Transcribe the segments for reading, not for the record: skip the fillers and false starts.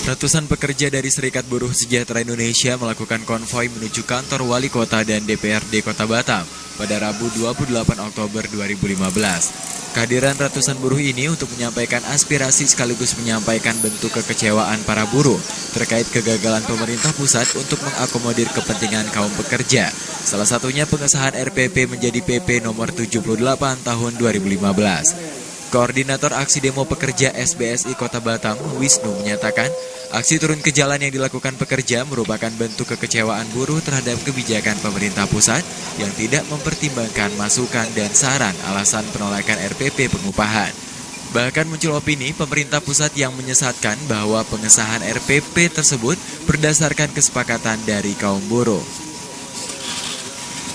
Ratusan pekerja dari Serikat Buruh Sejahtera Indonesia melakukan konvoi menuju kantor Wali Kota dan DPRD Kota Batam pada Rabu 28 Oktober 2015. Kehadiran ratusan buruh ini untuk menyampaikan aspirasi sekaligus menyampaikan bentuk kekecewaan para buruh terkait kegagalan pemerintah pusat untuk mengakomodir kepentingan kaum pekerja. Salah satunya pengesahan RPP menjadi PP nomor 78 tahun 2015. Koordinator Aksi Demo Pekerja SBSI Kota Batam, Wisnu, menyatakan aksi turun ke jalan yang dilakukan pekerja merupakan bentuk kekecewaan buruh terhadap kebijakan pemerintah pusat yang tidak mempertimbangkan masukan dan saran alasan penolakan RPP pengupahan. Bahkan muncul opini pemerintah pusat yang menyesatkan bahwa pengesahan RPP tersebut berdasarkan kesepakatan dari kaum buruh.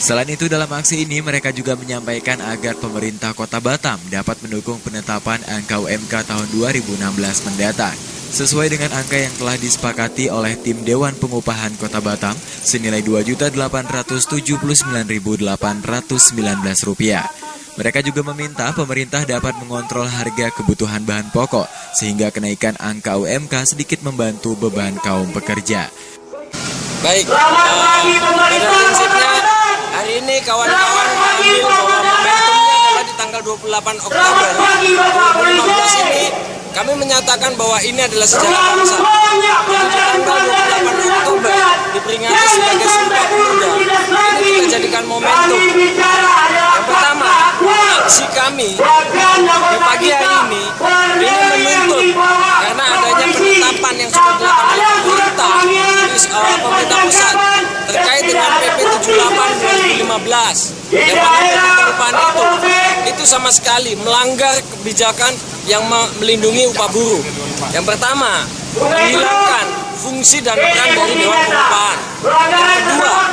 Selain itu, dalam aksi ini mereka juga menyampaikan agar pemerintah Kota Batam dapat mendukung penetapan angka UMK tahun 2016 mendatang sesuai dengan angka yang telah disepakati oleh tim Dewan Pengupahan Kota Batam senilai Rp2.879.819. Mereka juga meminta pemerintah dapat mengontrol harga kebutuhan bahan pokok sehingga kenaikan angka UMK sedikit membantu beban kaum pekerja. Baik, pada prinsipnya hari ini kawan-kawan mengambil bahwa momentumnya adalah di tanggal 28 Oktober 2015 ini kami menyatakan bahwa ini adalah sejarah bangsa. Jadi di tanggal 28 Oktober diperingati sebagai Sumpah Pemuda. Ini kita jadikan momentum. Yang pertama, aksi kami di pagi hari ini menuntut karena adanya penetapan yang sudah dilakukan oleh pemerintah pusat terkait dengan PP 78 2015 yang mana PP pengupahan itu sama sekali melanggar kebijakan yang melindungi upah buruh. Yang pertama, menghilangkan fungsi dan peran dari Dewan Pengupahan. Yang kedua,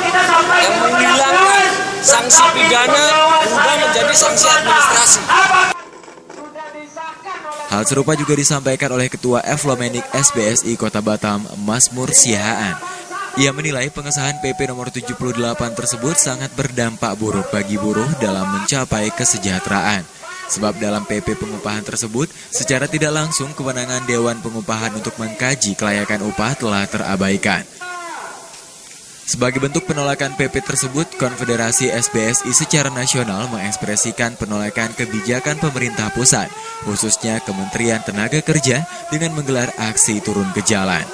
yang menghilangkan sanksi pidana berubah menjadi sanksi administrasi. Hal serupa juga disampaikan oleh Ketua Evlomenik SBSI Kota Batam, Mazmur Sihaan. Ia menilai pengesahan PP nomor 78 tersebut sangat berdampak buruk bagi buruh dalam mencapai kesejahteraan. Sebab dalam PP pengupahan tersebut, secara tidak langsung kewenangan Dewan Pengupahan untuk mengkaji kelayakan upah telah terabaikan. Sebagai bentuk penolakan PP tersebut, Konfederasi SBSI secara nasional mengekspresikan penolakan kebijakan pemerintah pusat, khususnya Kementerian Tenaga Kerja, dengan menggelar aksi turun ke jalan.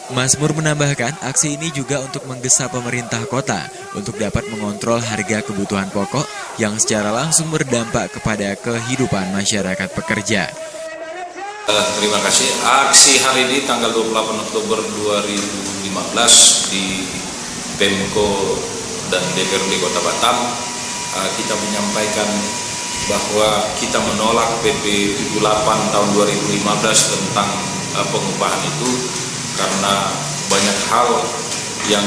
Mazmur menambahkan, aksi ini juga untuk menggesa pemerintah kota untuk dapat mengontrol harga kebutuhan pokok yang secara langsung berdampak kepada kehidupan masyarakat pekerja. Terima kasih. Aksi hari ini tanggal 28 Oktober 2015 di Pemko dan DPRD Kota Batam, kita menyampaikan bahwa kita menolak PP 78 tahun 2015 tentang pengupahan itu karena banyak hal yang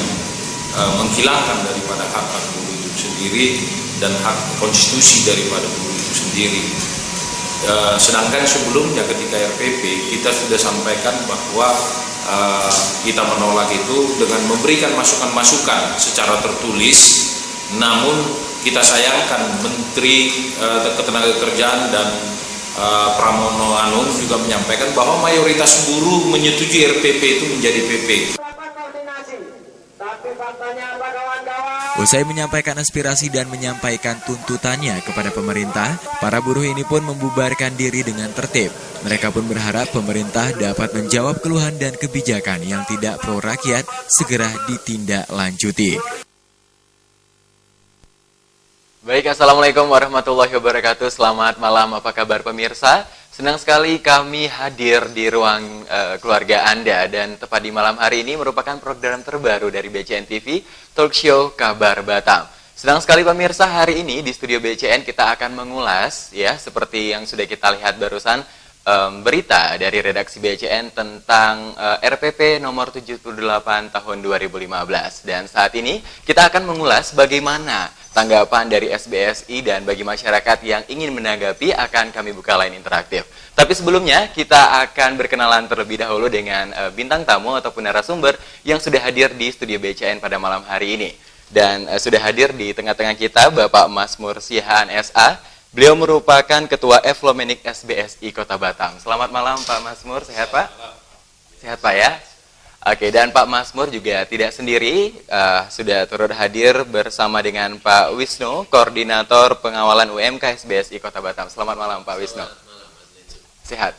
menghilangkan daripada hak buruh itu sendiri dan hak konstitusi daripada buruh itu sendiri. Sedangkan sebelumnya ketika RPP kita sudah sampaikan bahwa kita menolak itu dengan memberikan masukan-masukan secara tertulis, namun kita sayangkan Menteri Ketenagakerjaan dan Pramono Anung juga menyampaikan bahwa mayoritas buruh menyetujui RPP itu menjadi PP. Usai menyampaikan aspirasi dan menyampaikan tuntutannya kepada pemerintah, para buruh ini pun membubarkan diri dengan tertib. Mereka pun berharap pemerintah dapat menjawab keluhan dan kebijakan yang tidak pro rakyat segera ditindaklanjuti. Baik, Assalamualaikum warahmatullahi wabarakatuh. Selamat malam, apa kabar pemirsa? Senang sekali kami hadir di ruang keluarga Anda. Dan tepat di malam hari ini merupakan program terbaru dari BCN TV, Talk Show Kabar Batam. Senang sekali pemirsa, hari ini di studio BCN kita akan mengulas, ya, seperti yang sudah kita lihat barusan, berita dari redaksi BCN tentang RPP nomor 78 tahun 2015. Dan saat ini kita akan mengulas bagaimana tanggapan dari SBSI dan bagi masyarakat yang ingin menanggapi akan kami buka line interaktif. Tapi sebelumnya kita akan berkenalan terlebih dahulu dengan bintang tamu ataupun narasumber yang sudah hadir di studio BCN pada malam hari ini. Dan sudah hadir di tengah-tengah kita Bapak Mazmur Sihaan SA. Beliau merupakan Ketua Evlomenik SBSI Kota Batam. Selamat malam Pak Mazmur, sehat Pak? Sehat Pak ya? Oke, dan Pak Mazmur juga tidak sendiri, sudah turut hadir bersama dengan Pak Wisnu, Koordinator Pengawalan UMK SBSI Kota Batam. Selamat malam Pak Wisnu. Sehat?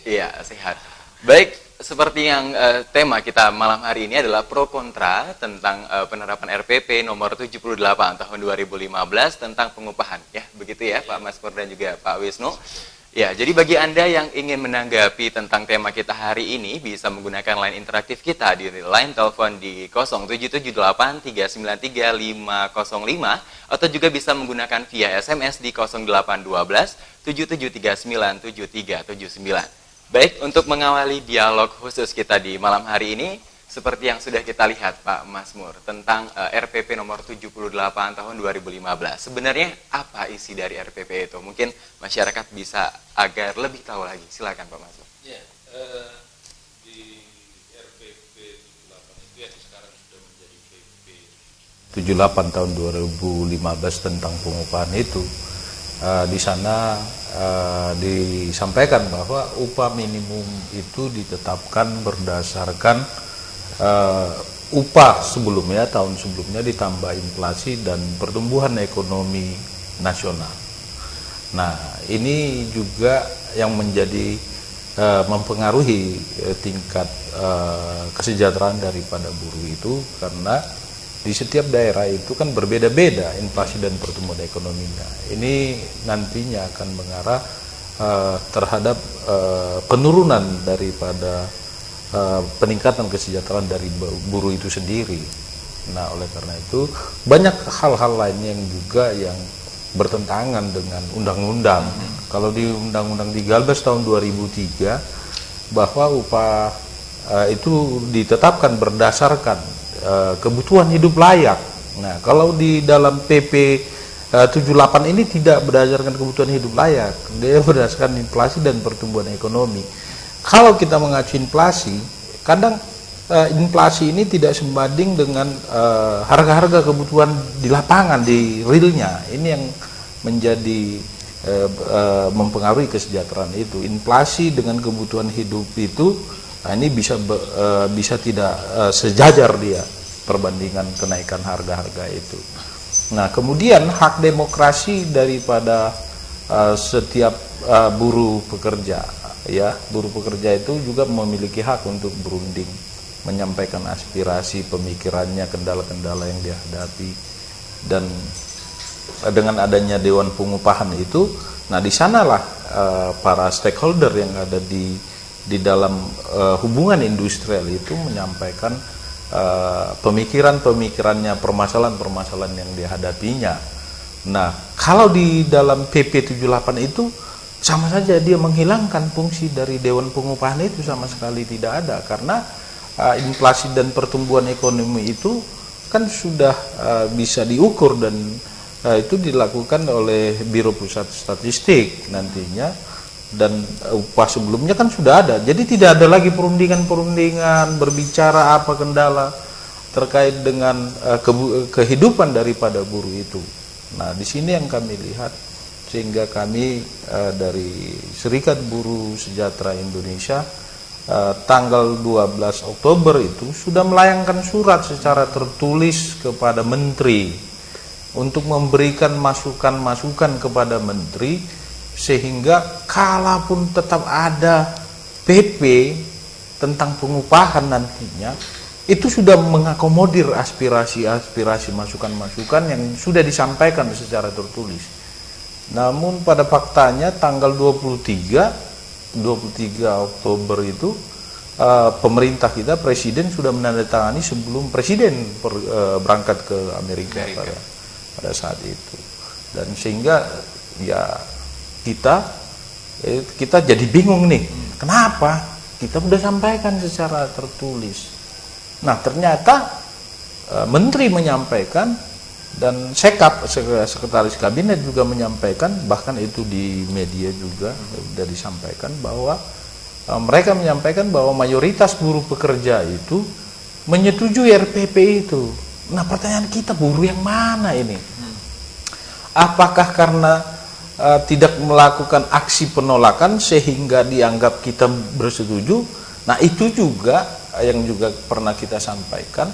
Iya, sehat. Baik, seperti yang tema kita malam hari ini adalah pro kontra tentang penerapan RPP nomor 78 tahun 2015 tentang pengupahan. Ya, begitu ya Pak Mazmur dan juga Pak Wisnu. Ya, jadi bagi Anda yang ingin menanggapi tentang tema kita hari ini, bisa menggunakan line interaktif kita di line telepon di 0778393505 atau juga bisa menggunakan via SMS di 081277397379. Baik, untuk mengawali dialog khusus kita di malam hari ini, seperti yang sudah kita lihat Pak Mazmur tentang RPP nomor 78 tahun 2015. Sebenarnya apa isi dari RPP itu? Mungkin masyarakat bisa agar lebih tahu lagi. Silakan Pak Mazmur. Ya, di RPP 78 itu yang sekarang sudah menjadi PP 78 tahun 2015 tentang pengupahan itu, di sana disampaikan bahwa upah minimum itu ditetapkan berdasarkan upah sebelumnya, tahun sebelumnya ditambah inflasi dan pertumbuhan ekonomi nasional. Nah, ini juga yang menjadi mempengaruhi tingkat kesejahteraan daripada buruh itu, karena di setiap daerah itu kan berbeda-beda inflasi dan pertumbuhan ekonominya. Ini nantinya akan mengarah terhadap penurunan daripada peningkatan kesejahteraan dari buruh itu sendiri. Nah, oleh karena itu banyak hal-hal lain yang juga yang bertentangan dengan undang-undang. Kalau di Undang-Undang 13 tahun 2003 bahwa upah itu ditetapkan berdasarkan kebutuhan hidup layak. Nah, kalau di dalam PP 78 ini tidak berdasarkan kebutuhan hidup layak, dia berdasarkan inflasi dan pertumbuhan ekonomi. Kalau kita mengacu inflasi, kadang inflasi ini tidak sebanding dengan harga-harga kebutuhan di lapangan, di realnya. Ini yang menjadi mempengaruhi kesejahteraan itu. Inflasi dengan kebutuhan hidup itu, nah ini bisa tidak sejajar dia perbandingan kenaikan harga-harga itu. Nah, kemudian hak demokrasi daripada setiap buruh pekerja. Ya, buruh pekerja itu juga memiliki hak untuk berunding, menyampaikan aspirasi, pemikirannya, kendala-kendala yang dihadapi. Dan dengan adanya Dewan Pengupahan itu, nah di sanalah para stakeholder yang ada di dalam hubungan industrial itu menyampaikan pemikiran-pemikirannya, permasalahan-permasalahan yang dihadapinya. Nah, kalau di dalam PP 78 itu sama saja dia menghilangkan fungsi dari Dewan Pengupahan itu, sama sekali tidak ada, karena inflasi dan pertumbuhan ekonomi itu kan sudah bisa diukur dan itu dilakukan oleh Biro Pusat Statistik nantinya, dan upah sebelumnya kan sudah ada, jadi tidak ada lagi perundingan-perundingan berbicara apa kendala terkait dengan kehidupan daripada buruh itu. Nah, di sini yang kami lihat, sehingga kami dari Serikat Buruh Sejahtera Indonesia tanggal 12 Oktober itu sudah melayangkan surat secara tertulis kepada Menteri untuk memberikan masukan-masukan kepada Menteri, sehingga kalaupun tetap ada PP tentang pengupahan nantinya, itu sudah mengakomodir aspirasi-aspirasi, masukan-masukan yang sudah disampaikan secara tertulis. Namun pada faktanya tanggal 23 Oktober itu pemerintah kita, Presiden sudah menandatangani sebelum Presiden berangkat ke Amerika. Pada saat itu. Dan sehingga ya kita jadi bingung nih, kenapa kita sudah sampaikan secara tertulis. Nah, ternyata Menteri menyampaikan, dan Sekretaris Kabinet juga menyampaikan, bahkan itu di media juga sudah disampaikan, bahwa mereka menyampaikan bahwa mayoritas buruh pekerja itu menyetujui RPP itu. Nah, pertanyaan kita, buruh yang mana ini? Apakah karena tidak melakukan aksi penolakan sehingga dianggap kita bersetuju? Nah itu juga yang juga pernah kita sampaikan,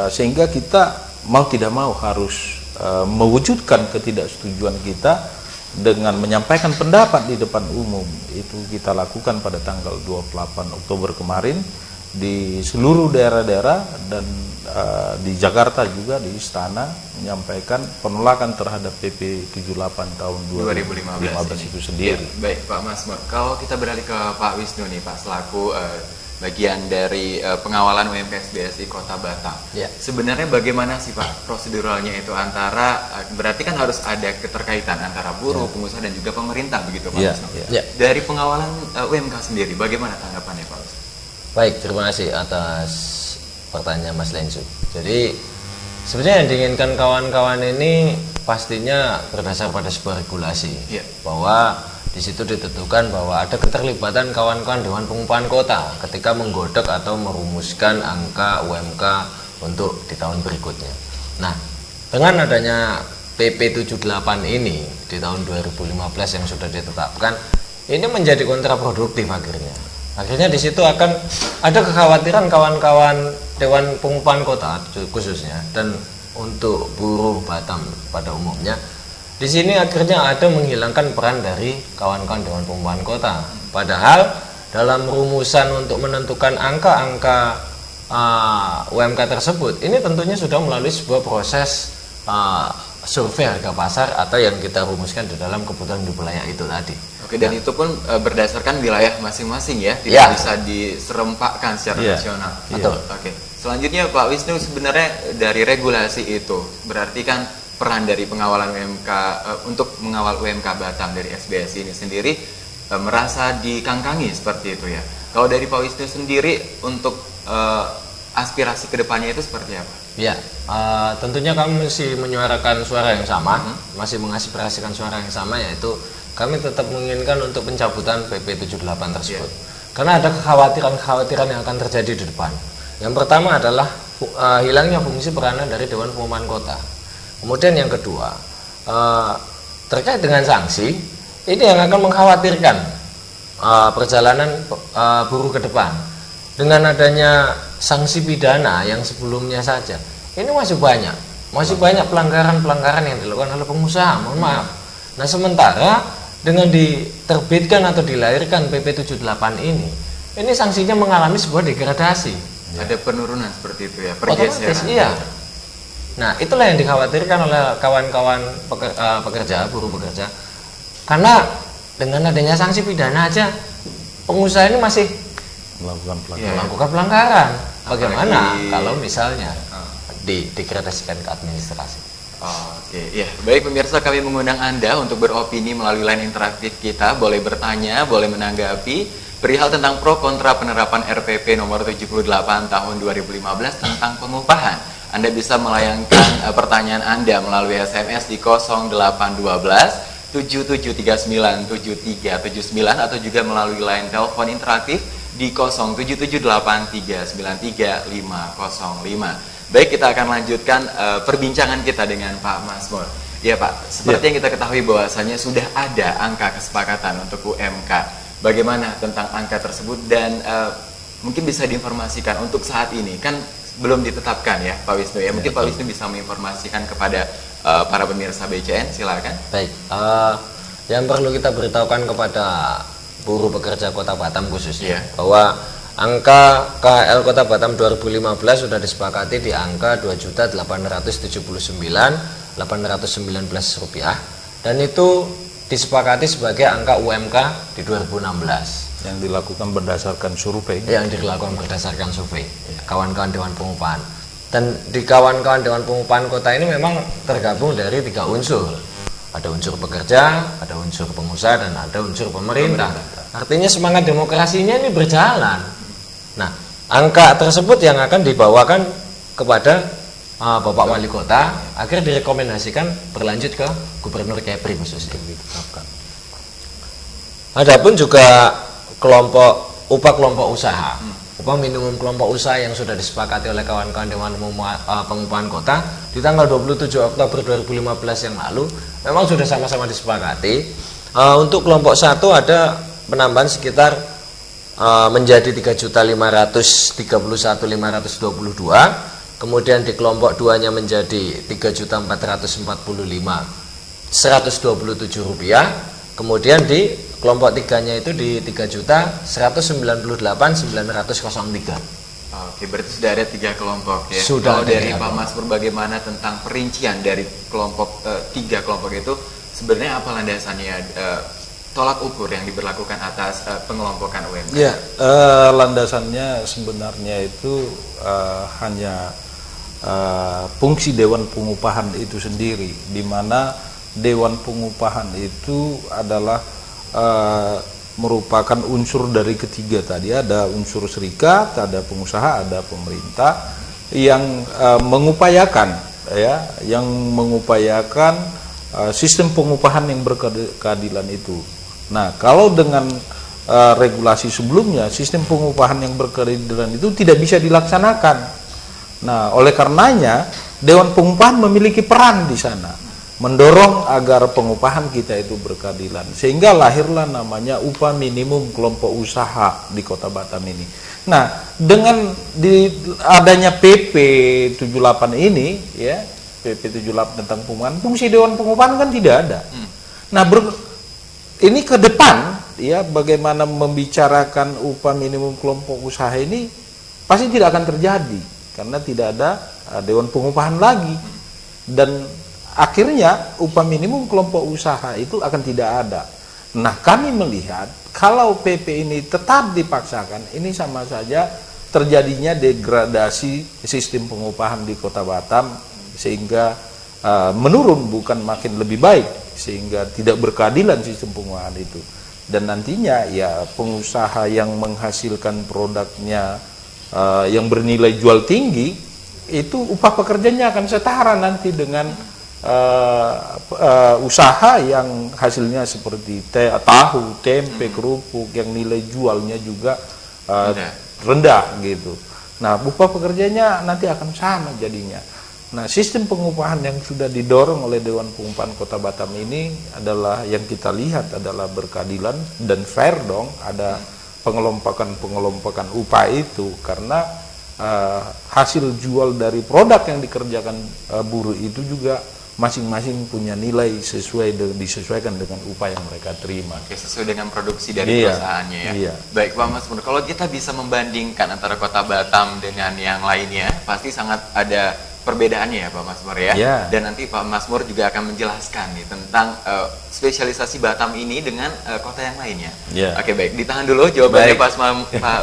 sehingga kita mau tidak mau harus mewujudkan ketidaksetujuan kita dengan menyampaikan pendapat di depan umum. Itu kita lakukan pada tanggal 28 Oktober kemarin di seluruh daerah-daerah, dan di Jakarta juga di Istana menyampaikan penolakan terhadap PP 78 tahun 2015 itu sendiri. Ya, baik Pak Masmur, kalau kita beralih ke Pak Wisnu nih Pak, selaku bagian dari pengawalan UMK SBSI Kota Batam. Ya. Sebenarnya bagaimana sih Pak proseduralnya itu antara berarti kan harus ada keterkaitan antara buruh, pengusaha dan juga pemerintah begitu Pak Wisnu. Ya. Dari pengawalan UMK sendiri bagaimana tanggapannya Pak Wisnu? Baik, terima kasih atas pertanyaan Mas Lensu. Jadi sebenarnya yang diinginkan kawan-kawan ini pastinya berdasar pada sebuah regulasi, bahwa di situ ditentukan bahwa ada keterlibatan kawan-kawan Dewan Pengupahan Kota ketika menggodok atau merumuskan angka UMK untuk di tahun berikutnya. Nah, dengan adanya PP 78 ini di tahun 2015 yang sudah ditetapkan, ini menjadi kontraproduktif akhirnya. Akhirnya di situ akan ada kekhawatiran kawan-kawan Dewan Pengupahan Kota khususnya, dan untuk buruh Batam pada umumnya. Di sini akhirnya ada menghilangkan peran dari kawan-kawan Dewan Pengupahan Kota. Padahal dalam rumusan untuk menentukan angka-angka UMK tersebut, ini tentunya sudah melalui sebuah proses survei harga pasar atau yang kita rumuskan di dalam kebutuhan di wilayah itu tadi. Oke, dan itu pun berdasarkan wilayah masing-masing ya, tidak bisa diserempakkan secara nasional. Betul. Oke. Selanjutnya Pak Wisnu, sebenarnya dari regulasi itu berarti kan peran dari pengawalan UMK untuk mengawal UMK Batam dari SBS ini sendiri merasa dikangkangi seperti itu ya. Kalau dari Pak Wisnu sendiri untuk aspirasi kedepannya itu seperti apa? Ya, tentunya kami masih menyuarakan suara yang sama, masih mengaspirasikan suara yang sama, yaitu kami tetap menginginkan untuk pencabutan PP 78 tersebut. Karena ada kekhawatiran yang akan terjadi di depan. Yang pertama adalah hilangnya fungsi peranan dari Dewan Pengupahan Kota. Kemudian yang kedua, terkait dengan sanksi, ini yang akan mengkhawatirkan perjalanan buruh ke depan. Dengan adanya sanksi pidana yang sebelumnya saja, ini masih banyak pelanggaran-pelanggaran yang dilakukan oleh pengusaha, mohon maaf. Nah, sementara dengan diterbitkan atau dilahirkan PP 78 ini sanksinya mengalami sebuah degradasi. Ada penurunan seperti itu ya, Otomatis, iya. Nah, itulah yang dikhawatirkan oleh kawan-kawan buruh pekerja. Karena dengan adanya sanksi pidana aja, pengusaha ini masih melakukan pelanggaran. Bagaimana kalau misalnya degradasikan ke administrasi? Oke, ya. Baik pemirsa, kami mengundang Anda untuk beropini melalui line interaktif kita. Boleh bertanya, boleh menanggapi perihal tentang pro kontra penerapan RPP nomor 78 tahun 2015 tentang pengupahan. Anda bisa melayangkan pertanyaan Anda melalui SMS di 0812 7739 7379 atau juga melalui line telepon interaktif di 0778393505. Baik, kita akan lanjutkan perbincangan kita dengan Pak Masmur. Ya Pak, seperti yang kita ketahui bahwasanya sudah ada angka kesepakatan untuk UMK. Bagaimana tentang angka tersebut dan mungkin bisa diinformasikan untuk saat ini kan belum ditetapkan ya Pak Wisnu ya. Mungkin Pak Wisnu bisa menginformasikan kepada para pemirsa BCN, silakan. Baik, yang perlu kita beritahukan kepada buruh pekerja Kota Batam khususnya bahwa angka KHL Kota Batam 2015 sudah disepakati di angka Rp2.879.819 dan itu disepakati sebagai angka UMK di 2016 yang dilakukan berdasarkan survei. Kawan-kawan Dewan Pengupahan. Dan di kawan-kawan Dewan Pengupahan Kota ini memang tergabung dari 3 unsur. Ada unsur pekerja, ada unsur pengusaha, dan ada unsur pemerintah. Artinya semangat demokrasinya ini berjalan. Nah, angka tersebut yang akan dibawakan kepada Bapak Wali Kota akhirnya direkomendasikan berlanjut ke Gubernur Kepri khususnya. Adapun juga upah kelompok usaha, upah minimum kelompok usaha yang sudah disepakati oleh kawan-kawan Dewan Pengupahan Kota di tanggal 27 Oktober 2015 yang lalu memang sudah sama-sama disepakati. Untuk kelompok 1 ada penambahan sekitar menjadi 3.531.522. Kemudian di kelompok 2-nya menjadi 3.445.127 rupiah. Kemudian di kelompok 3-nya itu di 3.198.903. Oke, berarti sudah ada 3 kelompok ya. Sudah Kalau ada dari 3 Pak Mazmur bagaimana tentang perincian dari kelompok 3 kelompok itu, sebenarnya apa landasannya, tolak ukur yang diberlakukan atas pengelompokan UMK? Ya, landasannya sebenarnya itu hanya fungsi Dewan Pengupahan itu sendiri, di mana Dewan Pengupahan itu adalah merupakan unsur dari ketiga tadi, ada unsur serikat, ada pengusaha, ada pemerintah yang mengupayakan sistem pengupahan yang berkeadilan itu. Nah, kalau dengan regulasi sebelumnya sistem pengupahan yang berkeadilan itu tidak bisa dilaksanakan. Nah, oleh karenanya Dewan Pengupahan memiliki peran di sana, mendorong agar pengupahan kita itu berkeadilan, sehingga lahirlah namanya upah minimum kelompok usaha di Kota Batam ini. Nah, dengan adanya PP 78 ini, ya, PP 78 tentang pengupahan, fungsi Dewan Pengupahan kan tidak ada. Nah, ini ke depan, ya, bagaimana membicarakan upah minimum kelompok usaha ini pasti tidak akan terjadi, karena tidak ada Dewan Pengupahan lagi, dan akhirnya upah minimum kelompok usaha itu akan tidak ada. Nah, kami melihat kalau PP ini tetap dipaksakan, ini sama saja terjadinya degradasi sistem pengupahan di Kota Batam, sehingga menurun bukan makin lebih baik, sehingga tidak berkeadilan sistem pengupahan itu. Dan nantinya ya pengusaha yang menghasilkan produknya yang bernilai jual tinggi, itu upah pekerjanya akan setara nanti dengan usaha yang hasilnya seperti tahu, tempe, kerupuk yang nilai jualnya juga rendah gitu. Nah, upah pekerjanya nanti akan sama jadinya. Nah, sistem pengupahan yang sudah didorong oleh Dewan Pengupahan Kota Batam ini adalah yang kita lihat adalah berkeadilan dan fair dong. Ada pengelompokan upah itu, karena hasil jual dari produk yang dikerjakan buruh itu juga masing-masing punya nilai disesuaikan dengan upah yang mereka terima. Oke, sesuai dengan produksi dari perusahaannya ya. Iya. Baik Pak Mazmur, kalau kita bisa membandingkan antara Kota Batam dengan yang lainnya, pasti sangat ada perbedaannya ya Pak Mazmur ya. Dan nanti Pak Mazmur juga akan menjelaskan nih tentang spesialisasi Batam ini dengan kota yang lainnya. Oke, baik, ditahan dulu jawabannya Pak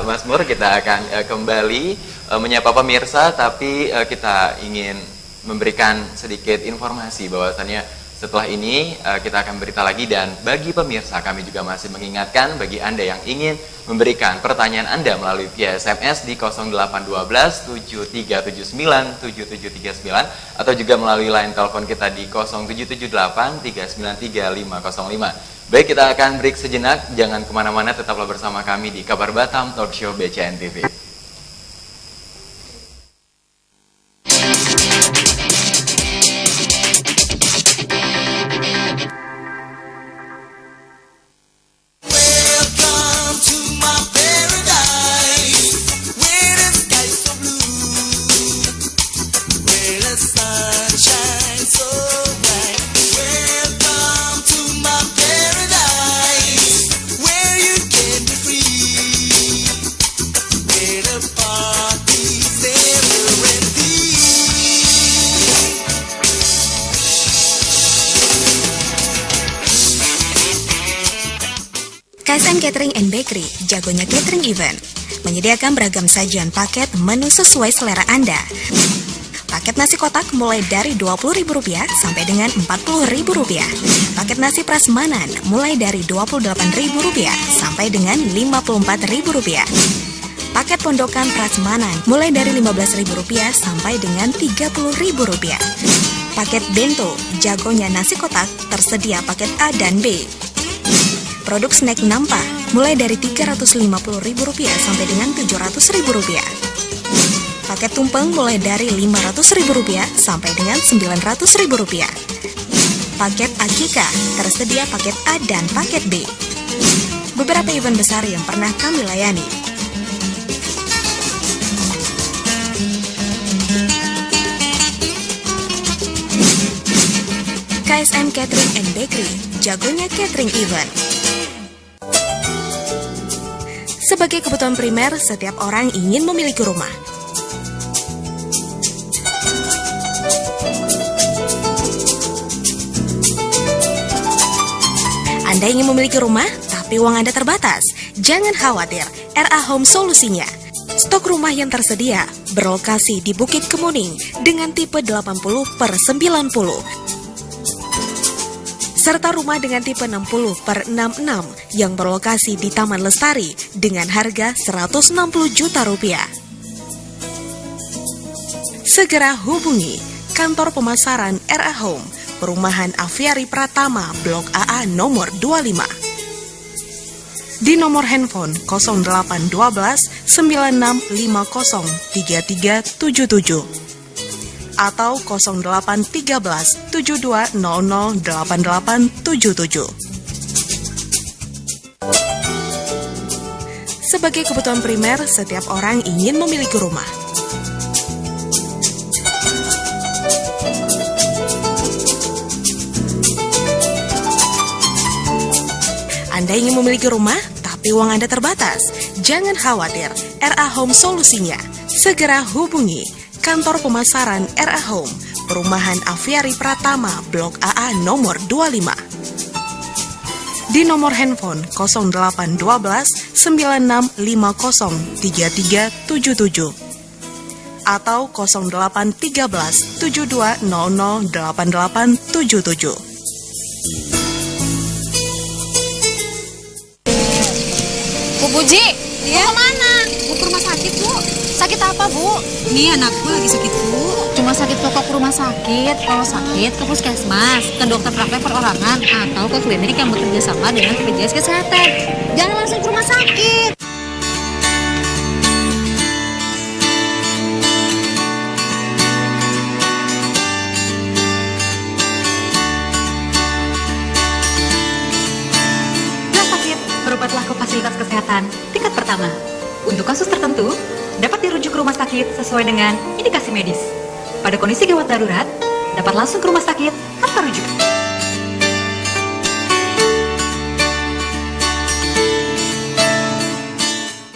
Mazmur. Kita akan kembali menyapa pemirsa, tapi kita ingin memberikan sedikit informasi bahwasannya setelah ini kita akan berita lagi, dan bagi pemirsa kami juga masih mengingatkan bagi Anda yang ingin memberikan pertanyaan Anda melalui via SMS di 0812 7379 7739 atau juga melalui line telepon kita di 0778 393 505. Baik, kita akan break sejenak, jangan kemana-mana, tetaplah bersama kami di Kabar Batam Talk Show BCN TV. KSN Catering and Bakery, jagonya catering event, menyediakan beragam sajian paket menu sesuai selera Anda. Paket nasi kotak mulai dari Rp20.000 sampai dengan Rp40.000. Paket nasi prasmanan mulai dari Rp28.000 sampai dengan Rp54.000. Paket pondokan prasmanan mulai dari Rp15.000 sampai dengan Rp30.000. Paket bento, jagonya nasi kotak, tersedia paket A dan B. Produk snack nampa mulai dari Rp350.000 sampai dengan Rp700.000. Paket tumpeng mulai dari Rp500.000 sampai dengan Rp900.000. Paket akika, tersedia paket A dan paket B. beberapa event besar yang pernah kami layani. KSM Catering and Bakery, jagonya catering event. Sebagai kebutuhan primer, setiap orang ingin memiliki rumah. Anda ingin memiliki rumah, tapi uang Anda terbatas? Jangan khawatir, RA Home solusinya. Stok rumah yang tersedia berlokasi di Bukit Kemuning dengan tipe 80/90, serta rumah dengan tipe 60/66 yang berlokasi di Taman Lestari dengan harga Rp160 juta. Segera hubungi kantor pemasaran RA Home, Perumahan Aviari Pratama, Blok AA nomor 25. Di nomor handphone 0812 9650 3377 atau 0813 7200 8877. Sebagai kebutuhan primer, setiap orang ingin memiliki rumah. Anda ingin memiliki rumah, tapi uang Anda terbatas? Jangan khawatir, RA Home solusinya. Segera hubungi kantor pemasaran RA Home, Perumahan Aviari Pratama, Blok AA nomor 25. Di nomor handphone 0812 9650 3377 atau 0813 7200 8877. Bu Puji, ya? Mau kemana? Mau ke rumah sakit, Bu. Sakit apa, Bu? Nih, anakku lagi sakit, Bu. Cuma sakit pokok ke rumah sakit. Kalau sakit, ke puskesmas, ke dokter praktek perorangan, atau ke klinik yang bekerja sama dengan BPJS Kesehatan. Jangan langsung ke rumah sakit. Berobatlah ke fasilitas kesehatan tingkat pertama. Untuk kasus tertentu, dapat dirujuk ke rumah sakit sesuai dengan indikasi medis. Pada kondisi gawat darurat, dapat langsung ke rumah sakit tanpa rujukan.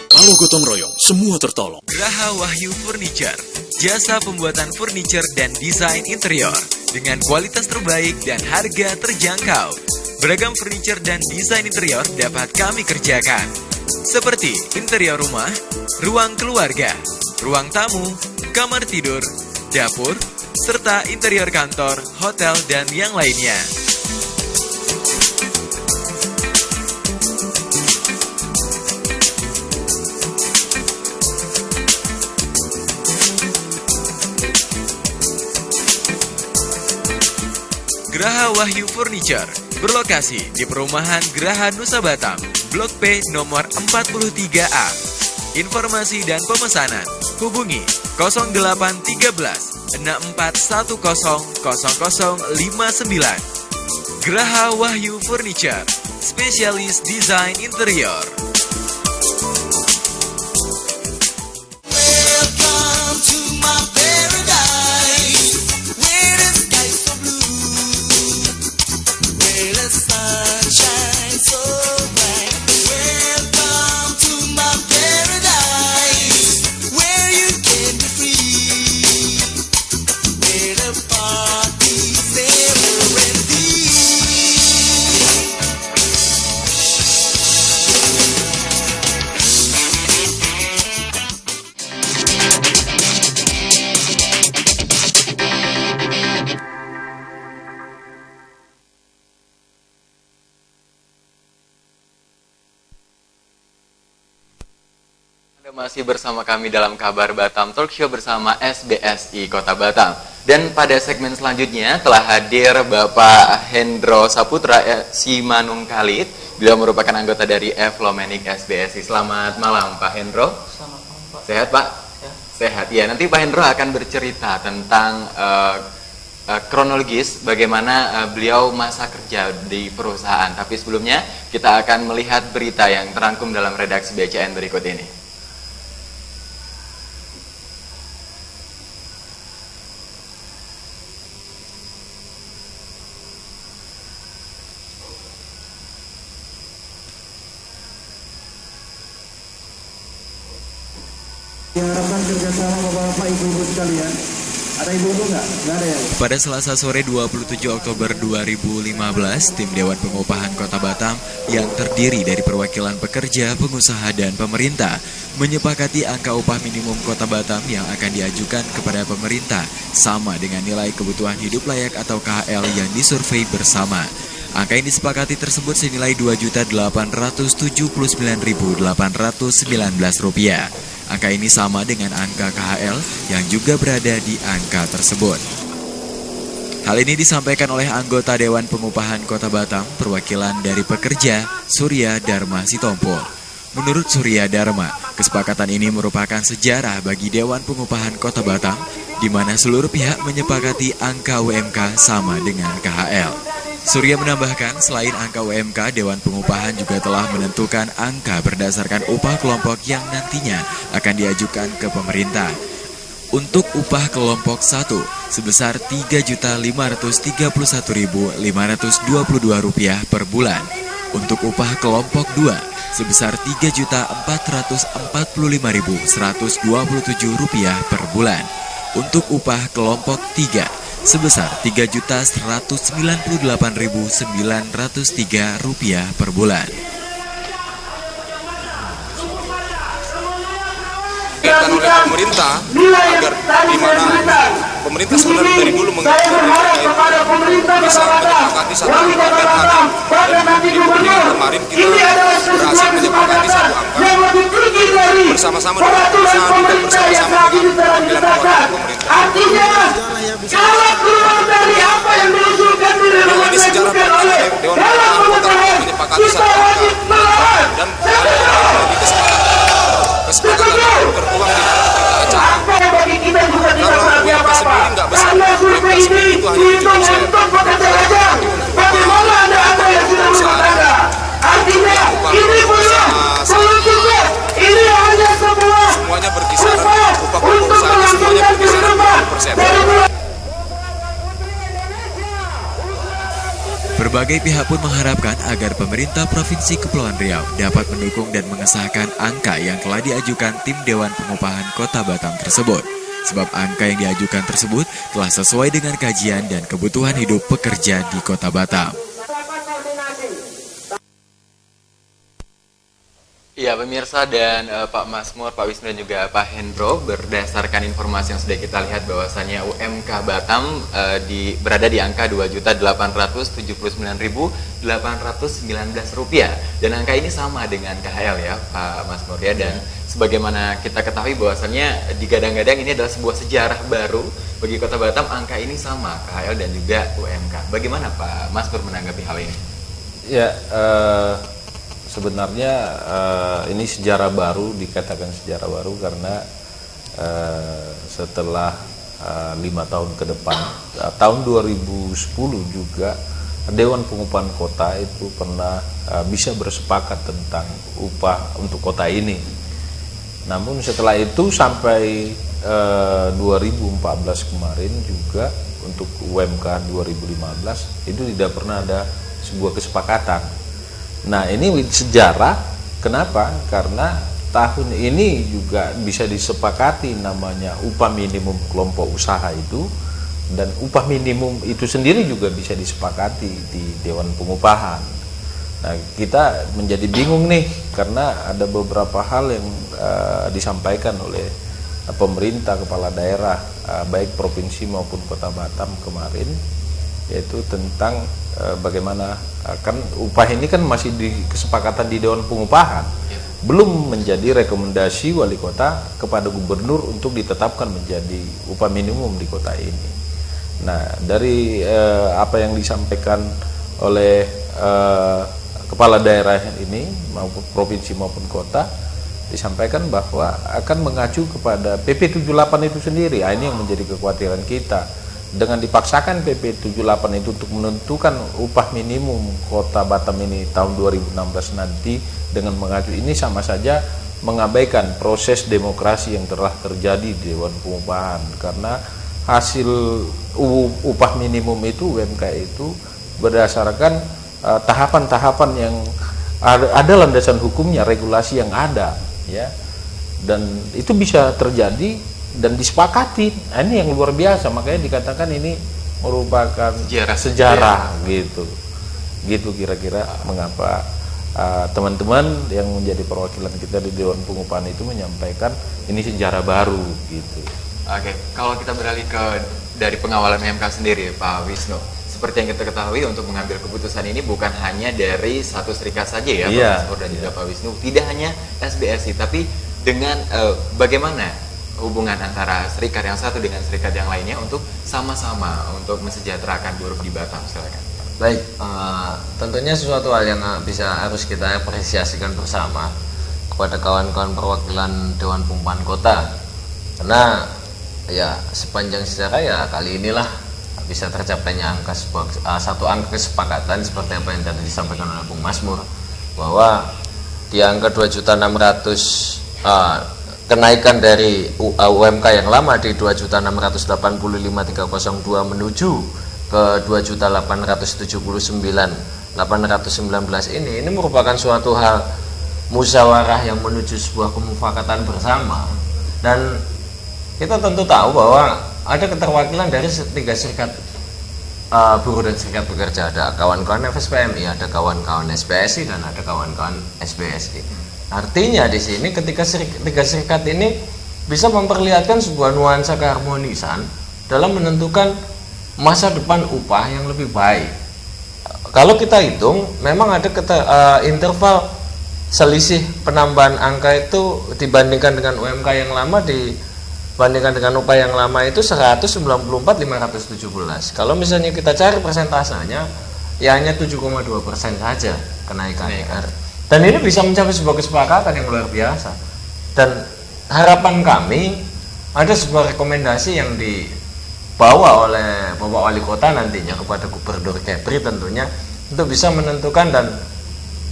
Kalau gotong royong, semua tertolong. Graha Wahyu Furniture, jasa pembuatan furniture dan desain interior dengan kualitas terbaik dan harga terjangkau. Beragam furniture dan desain interior dapat kami kerjakan, seperti interior rumah, ruang keluarga, ruang tamu, kamar tidur, dapur, serta interior kantor, hotel, dan yang lainnya. Graha Wahyu Furniture berlokasi di perumahan Graha Nusa Batam, Blok P nomor 43A. Informasi dan pemesanan hubungi 0813 6410 0059. Graha Wahyu Furniture, spesialis desain interior. Masih bersama kami dalam Kabar Batam Talk Show bersama SBSI Kota Batam. Dan pada segmen selanjutnya telah hadir Bapak Hendro Saputra Simanung Khalid. Beliau merupakan anggota dari Evlomenik SBSI. Selamat malam Pak Hendro. Selamat malam Pak. Sehat Pak? Ya. Sehat ya. Nanti Pak Hendro akan bercerita tentang kronologis bagaimana beliau masa kerja di perusahaan. Tapi sebelumnya kita akan melihat berita yang terangkum dalam redaksi BCN berikut ini. Diharapkan kerjasama Bapak-Bapak, Ibu-Ibu sekalian. Ada ibu-ibu nggak? Nggak ada ya? Pada Selasa sore 27 Oktober 2015, tim Dewan Pengupahan Kota Batam yang terdiri dari perwakilan pekerja, pengusaha, dan pemerintah menyepakati angka upah minimum Kota Batam yang akan diajukan kepada pemerintah sama dengan nilai kebutuhan hidup layak atau KHL yang disurvei bersama. Angka yang disepakati tersebut senilai Rp2.879.819. Angka ini sama dengan angka KHL yang juga berada di angka tersebut. Hal ini disampaikan oleh anggota Dewan Pengupahan Kota Batam, perwakilan dari pekerja, Surya Dharma Sitompul. Menurut Surya Dharma, kesepakatan ini merupakan sejarah bagi Dewan Pengupahan Kota Batam, di mana seluruh pihak menyepakati angka UMK sama dengan KHL. Surya menambahkan, selain angka UMK, Dewan Pengupahan juga telah menentukan angka berdasarkan upah kelompok yang nantinya akan diajukan ke pemerintah. Untuk upah kelompok 1 sebesar Rp3.531.522 per bulan. Untuk upah kelompok 2 sebesar Rp3.445.127 per bulan. Untuk upah kelompok 3 sebesar Rp3.198.903 per bulan. Diingatkan oleh pemerintah agar di mana pemerintah sebenarnya dari dulu mengingatkan bisa menyepakati satu angka dan di perundingan kemarin kita berhasil menyepakati satu angka bersama-sama dengan perusahaan dan bersama-sama dengan panggilan perwakilan pemerintah. Ini sejarah pertama Dewan Pengupahan Kota menyepakati satu angka dan lebih kesepakatan beruang di dalam berita acara. Kalau UMK sendiri nggak besar, UMK sendiri itu hanya 7%. Bagaimana Anda apa yang sudah berkata? Artinya ini belum selesai. Ini hanya sebuah semuanya berkisar, upah perusahaan semuanya berkisar 20%. Berbagai pihak pun mengharapkan agar pemerintah Provinsi Kepulauan Riau dapat mendukung dan mengesahkan angka yang telah diajukan tim Dewan Pengupahan Kota Batam tersebut. Sebab angka yang diajukan tersebut telah sesuai dengan kajian dan kebutuhan hidup pekerja di Kota Batam. Ya pemirsa dan Pak Masmur, Pak Wisnu dan juga Pak Hendro, berdasarkan informasi yang sudah kita lihat bahwasannya UMK Batam berada di angka Rp2.879.819 dan angka ini sama dengan KHL ya Pak Masmur ya. Dan sebagaimana kita ketahui bahwasannya digadang-gadang ini adalah sebuah sejarah baru bagi Kota Batam, angka ini sama KHL dan juga UMK. Bagaimana Pak Masmur menanggapi hal ini? Ya, sebenarnya ini sejarah baru, dikatakan sejarah baru karena setelah 5 tahun ke depan, tahun 2010 juga Dewan Pengupahan Kota itu pernah bisa bersepakat tentang upah untuk kota ini. Namun setelah itu sampai 2014 kemarin juga untuk UMK 2015 itu tidak pernah ada sebuah kesepakatan. Nah ini sejarah, kenapa? Karena tahun ini juga bisa disepakati namanya upah minimum kelompok usaha itu, dan upah minimum itu sendiri juga bisa disepakati di Dewan Pengupahan. Nah kita menjadi bingung nih karena ada beberapa hal yang disampaikan oleh pemerintah, kepala daerah baik provinsi maupun Kota Batam kemarin, yaitu tentang bagaimana kan upah ini kan masih di kesepakatan di Dewan Pengupahan, belum menjadi rekomendasi wali kota kepada gubernur untuk ditetapkan menjadi upah minimum di kota ini. Nah dari apa yang disampaikan oleh kepala daerah ini maupun provinsi maupun kota, disampaikan bahwa akan mengacu kepada PP 78 itu sendiri. Ini yang menjadi kekhawatiran kita. dengan dipaksakan PP 78 itu untuk menentukan upah minimum Kota Batam ini tahun 2016 nanti dengan mengacu ini sama saja mengabaikan proses demokrasi yang telah terjadi di Dewan Pengupahan, karena hasil upah minimum itu UMK itu berdasarkan tahapan-tahapan yang ada landasan hukumnya, regulasi yang ada, ya, dan itu bisa terjadi dan disepakati. Nah, ini yang luar biasa, makanya dikatakan ini merupakan sejarah gitu kira-kira mengapa teman-teman yang menjadi perwakilan kita di Dewan Pengupahan itu menyampaikan ini sejarah baru gitu. Oke, kalau kita beralih dari pengawalan MK sendiri, Pak Wisnu, seperti yang kita ketahui untuk mengambil keputusan ini bukan hanya dari satu serikat saja ya, Pak Masmur dan juga Pak Wisnu, tidak hanya SBSI, tapi dengan bagaimana hubungan antara serikat yang satu dengan serikat yang lainnya untuk sama-sama untuk mensejahterakan buruh di Batam. Silakan. Baik, tentunya sesuatu hal yang harus kita apresiasikan bersama kepada kawan-kawan perwakilan Dewan Pengupahan Kota, karena ya sepanjang sejarah ya kali inilah bisa tercapainya satu angka kesepakatan seperti apa yang tadi disampaikan oleh Bung Masmur, bahwa di angka 2.600.000 kenaikan dari UMK yang lama di 2.685.302 menuju ke 2.879.819 ini merupakan suatu hal musyawarah yang menuju sebuah kemufakatan bersama, dan kita tentu tahu bahwa ada keterwakilan dari 3 serikat buruh dan serikat pekerja, ada kawan-kawan FSPMI, ada kawan-kawan SPSI, dan ada kawan-kawan SBSI. Artinya di sini ketika 3 serikat ini bisa memperlihatkan sebuah nuansa keharmonisan dalam menentukan masa depan upah yang lebih baik. Kalau kita hitung, memang ada interval selisih penambahan angka itu dibandingkan dengan UMK yang lama, dibandingkan dengan upah yang lama itu 194.517. Kalau misalnya kita cari persentasenya, ya hanya 7,2% saja kenaikannya. Dan ini bisa mencapai sebuah kesepakatan yang luar biasa. Dan harapan kami ada sebuah rekomendasi yang dibawa oleh Bapak Wali Kota nantinya kepada Gubernur Kepri tentunya untuk bisa menentukan dan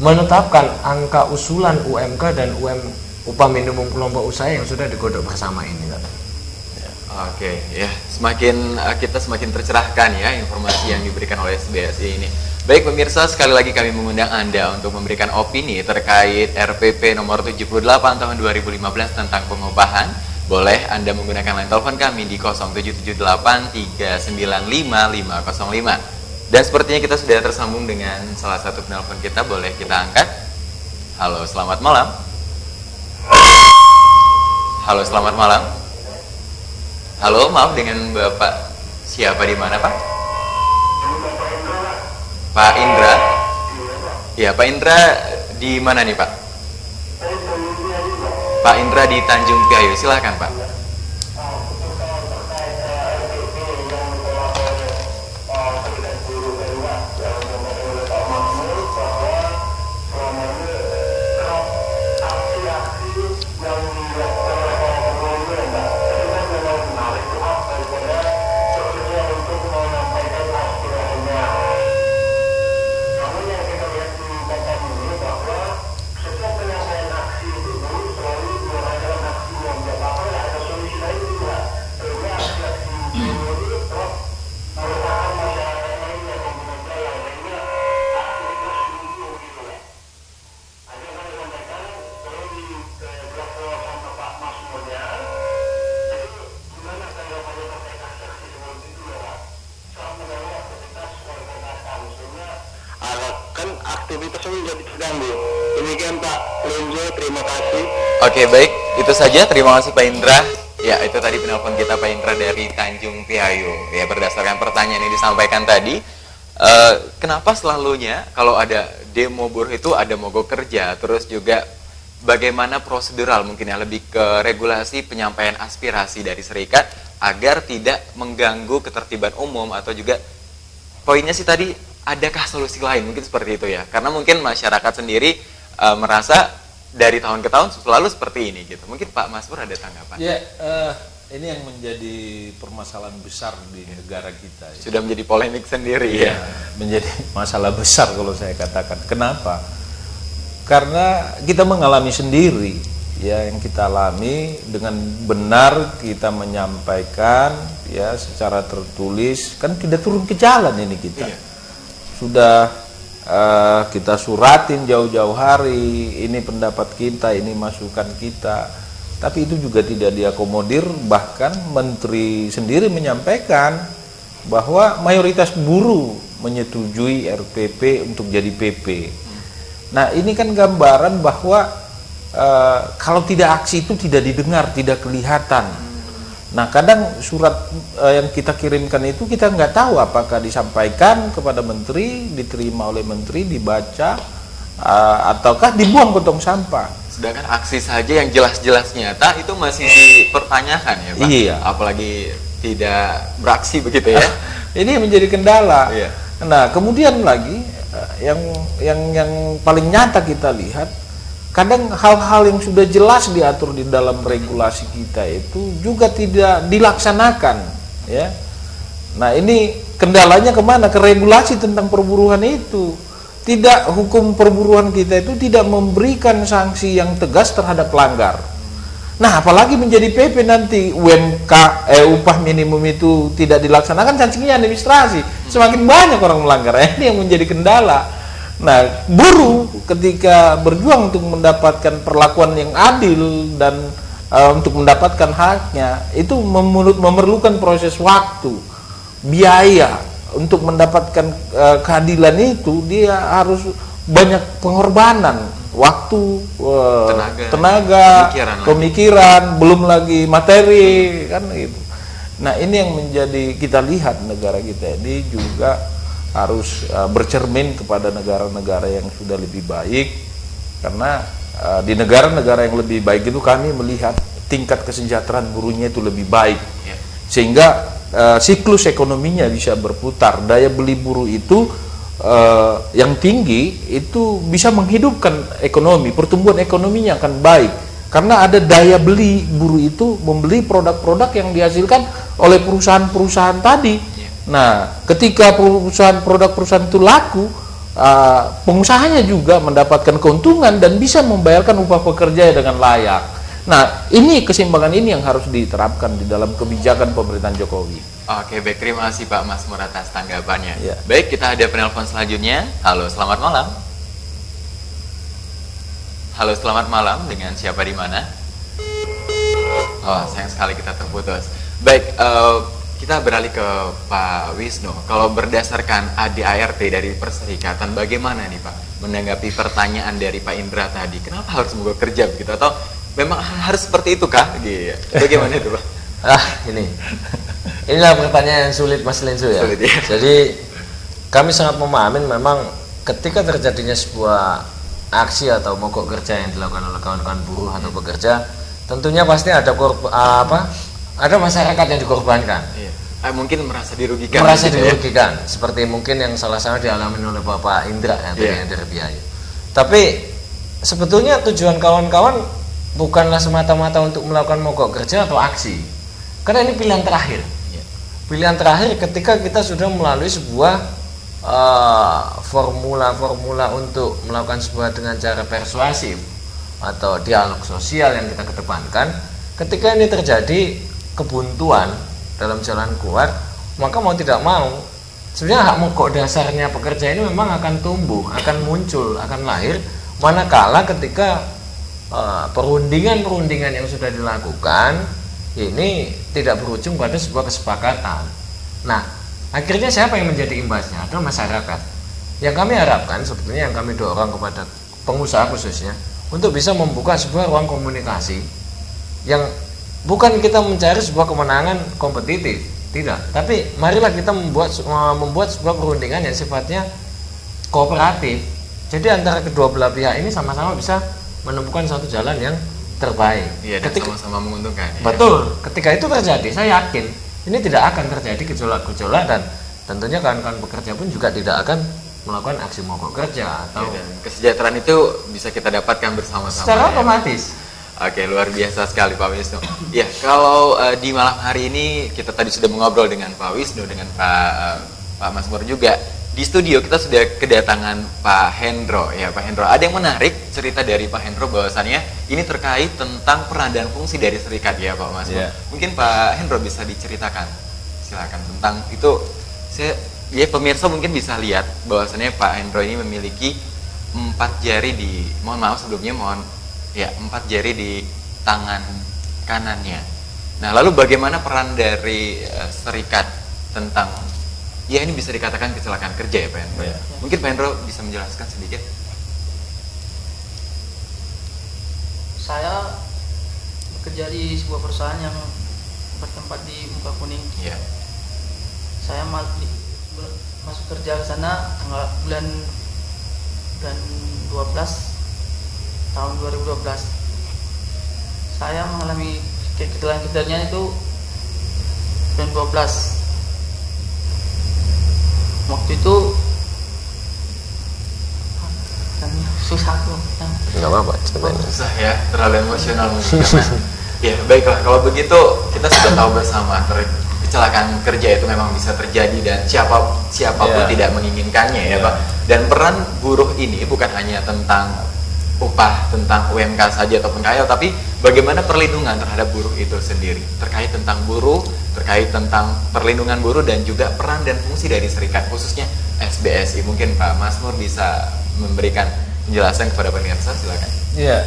menetapkan angka usulan UMK dan upah minimum kelompok usaha yang sudah digodok bersama ini. Oke, ya, kita semakin tercerahkan ya informasi yang diberikan oleh SBSI ini. Baik pemirsa, sekali lagi kami mengundang Anda untuk memberikan opini terkait RPP nomor 78 tahun 2015 tentang pengupahan. Boleh Anda menggunakan line telepon kami di 0778395505. Dan sepertinya kita sudah tersambung dengan salah satu penelpon kita, boleh kita angkat. Halo, selamat malam. Halo, selamat malam. Halo, maaf, dengan Bapak siapa, di mana Pak? Pak Indra? Ya, Pak Indra di mana nih Pak? Pak Indra di Tanjung Piayu, silahkan Pak. Oke, baik, itu saja. Terima kasih Pak Indra. Ya, itu tadi penelpon kita Pak Indra dari Tanjung Piayu. Ya, berdasarkan pertanyaan yang disampaikan tadi, kenapa selalunya kalau ada demo buruh itu ada mogok kerja, terus juga bagaimana prosedural mungkin ya, lebih ke regulasi penyampaian aspirasi dari serikat agar tidak mengganggu ketertiban umum, atau juga poinnya sih tadi, adakah solusi lain mungkin seperti itu ya, karena mungkin masyarakat sendiri merasa dari tahun ke tahun selalu seperti ini gitu. Mungkin Pak Masmur ada tanggapan? Ya, ini yang menjadi permasalahan besar di negara kita. Sudah menjadi polemik sendiri ya. Menjadi masalah besar kalau saya katakan. Kenapa? Karena kita mengalami sendiri, ya, yang kita alami dengan benar kita menyampaikan ya secara tertulis, kan tidak turun ke jalan ini kita. Sudah kita suratin jauh-jauh hari, ini pendapat kita, ini masukan kita, tapi itu juga tidak diakomodir. Bahkan menteri sendiri menyampaikan bahwa mayoritas buruh menyetujui RPP untuk jadi PP. Nah, ini kan gambaran bahwa kalau tidak aksi itu tidak didengar, tidak kelihatan. Nah, kadang surat yang kita kirimkan itu kita nggak tahu apakah disampaikan kepada menteri, diterima oleh menteri, dibaca, ataukah dibuang ke tong sampah. Sedangkan aksi saja yang jelas-jelas nyata itu masih dipertanyakan ya Pak. Iya. Apalagi tidak beraksi begitu ya. Ini menjadi kendala. Iya. Nah, kemudian lagi yang paling nyata kita lihat, kadang hal-hal yang sudah jelas diatur di dalam regulasi kita itu juga tidak dilaksanakan, ya. Nah, ini kendalanya kemana? Ke regulasi tentang perburuan itu. Tidak, hukum perburuan kita itu tidak memberikan sanksi yang tegas terhadap pelanggar. Nah, apalagi menjadi PP nanti upah minimum itu tidak dilaksanakan, sanksinya administrasi. Semakin banyak orang melanggar. Ini yang menjadi kendala. Nah, buruh ketika berjuang untuk mendapatkan perlakuan yang adil dan untuk mendapatkan haknya, itu memerlukan proses waktu, biaya. Untuk mendapatkan keadilan itu dia harus banyak pengorbanan, waktu, tenaga, pemikiran, belum lagi materi, kan gitu. Nah, ini yang menjadi kita lihat negara kita ini juga harus bercermin kepada negara-negara yang sudah lebih baik, karena di negara-negara yang lebih baik itu kami melihat tingkat kesejahteraan buruhnya itu lebih baik, sehingga siklus ekonominya bisa berputar. Daya beli buruh itu yang tinggi itu bisa menghidupkan ekonomi, pertumbuhan ekonominya akan baik karena ada daya beli buruh itu membeli produk-produk yang dihasilkan oleh perusahaan-perusahaan tadi. Nah, ketika produk perusahaan itu laku, pengusahanya juga mendapatkan keuntungan dan bisa membayarkan upah pekerja dengan layak. Nah, ini keseimbangan ini yang harus diterapkan di dalam kebijakan pemerintahan Jokowi. Oke, baik, terima kasih Pak Mazmur atas tanggapannya. Ya. Baik, kita ada penelpon selanjutnya. Halo, selamat malam. Halo, selamat malam. Dengan siapa di mana? Oh, sayang sekali kita terputus. Baik, kita beralih ke Pak Wisnu. Kalau berdasarkan ADART dari Perserikatan, bagaimana nih Pak menanggapi pertanyaan dari Pak Indra tadi? Kenapa harus mogok kerja begitu? Atau memang harus seperti itu kah? Bagaimana itu Pak? Inilah pertanyaan yang sulit Mas Lensu ya. Sulit, ya. Jadi kami sangat memahami memang ketika terjadinya sebuah aksi atau mogok kerja yang dilakukan oleh kawan-kawan buruh atau pekerja, tentunya pasti ada ada masyarakat yang dikorbankan. Mungkin merasa dirugikan. Seperti mungkin yang salah-salah dialami oleh Bapak Indra yang dari biaya. Tapi sebetulnya tujuan kawan-kawan bukanlah semata-mata untuk melakukan mogok kerja atau aksi, karena ini pilihan terakhir. Pilihan terakhir ketika kita sudah melalui sebuah formula-formula untuk melakukan sebuah dengan cara persuasif atau dialog sosial yang kita kedepankan. Ketika ini terjadi kebuntuan dalam jalan keluar, maka mau tidak mau sebenarnya hak mogok dasarnya pekerja ini memang akan tumbuh, akan muncul, akan lahir manakala ketika perundingan-perundingan yang sudah dilakukan ini tidak berujung pada sebuah kesepakatan. Nah, akhirnya siapa yang menjadi imbasnya? Adalah masyarakat. Yang kami harapkan sebetulnya, yang kami dorong kepada pengusaha khususnya untuk bisa membuka sebuah ruang komunikasi yang bukan kita mencari sebuah kemenangan kompetitif, tidak, tapi marilah kita membuat sebuah perundingan yang sifatnya kooperatif. Jadi antara kedua belah pihak ini sama-sama bisa menemukan satu jalan yang terbaik. Iya, dan sama-sama menguntungkan. Betul. Ketika itu terjadi, saya yakin ini tidak akan terjadi gejolak-gejolak dan tentunya kawan-kawan pekerja pun juga tidak akan melakukan aksi mogok kerja atau dan kesejahteraan itu bisa kita dapatkan bersama-sama. Secara otomatis. Oke, luar biasa sekali Pak Wisnu. Ya, kalau di malam hari ini kita tadi sudah mengobrol dengan Pak Wisnu, dengan Pak Mazmur juga. Di studio kita sudah kedatangan Pak Hendro. Ya, Pak Hendro, ada yang menarik cerita dari Pak Hendro bahwasannya ini terkait tentang peran dan fungsi dari serikat ya Pak Mazmur. Yeah. Mungkin Pak Hendro bisa diceritakan, silakan tentang itu. Ya pemirsa mungkin bisa lihat bahwasannya Pak Hendro ini memiliki 4 jari di, mohon maaf sebelumnya, 4 jari di tangan kanannya. Nah, lalu bagaimana peran dari serikat tentang, ya ini bisa dikatakan kecelakaan kerja ya Pak Hendro? Ya. Mungkin Pak Hendro bisa menjelaskan sedikit? Saya bekerja di sebuah perusahaan yang bertempat di Muka Kuning. Ya. Saya masuk kerja ke sana tanggal bulan 12 tahun 2012. Saya mengalami kecelakaan kerjanya itu bulan 12. Waktu itu susah tuh. Nggak apa-apa, susah ya, terlalu emosional mungkin. Ya baiklah, kalau begitu kita sudah tahu bersama kecelakaan kerja itu memang bisa terjadi dan siapapun tidak menginginkannya ya Pak. Dan peran buruh ini bukan hanya tentang upah, tentang UMK saja ataupun KL, tapi bagaimana perlindungan terhadap buruh itu sendiri, terkait tentang buruh, terkait tentang perlindungan buruh dan juga peran dan fungsi dari serikat khususnya SBSI. Mungkin Pak Mazmur bisa memberikan penjelasan kepada pemirsa, silakan. Iya,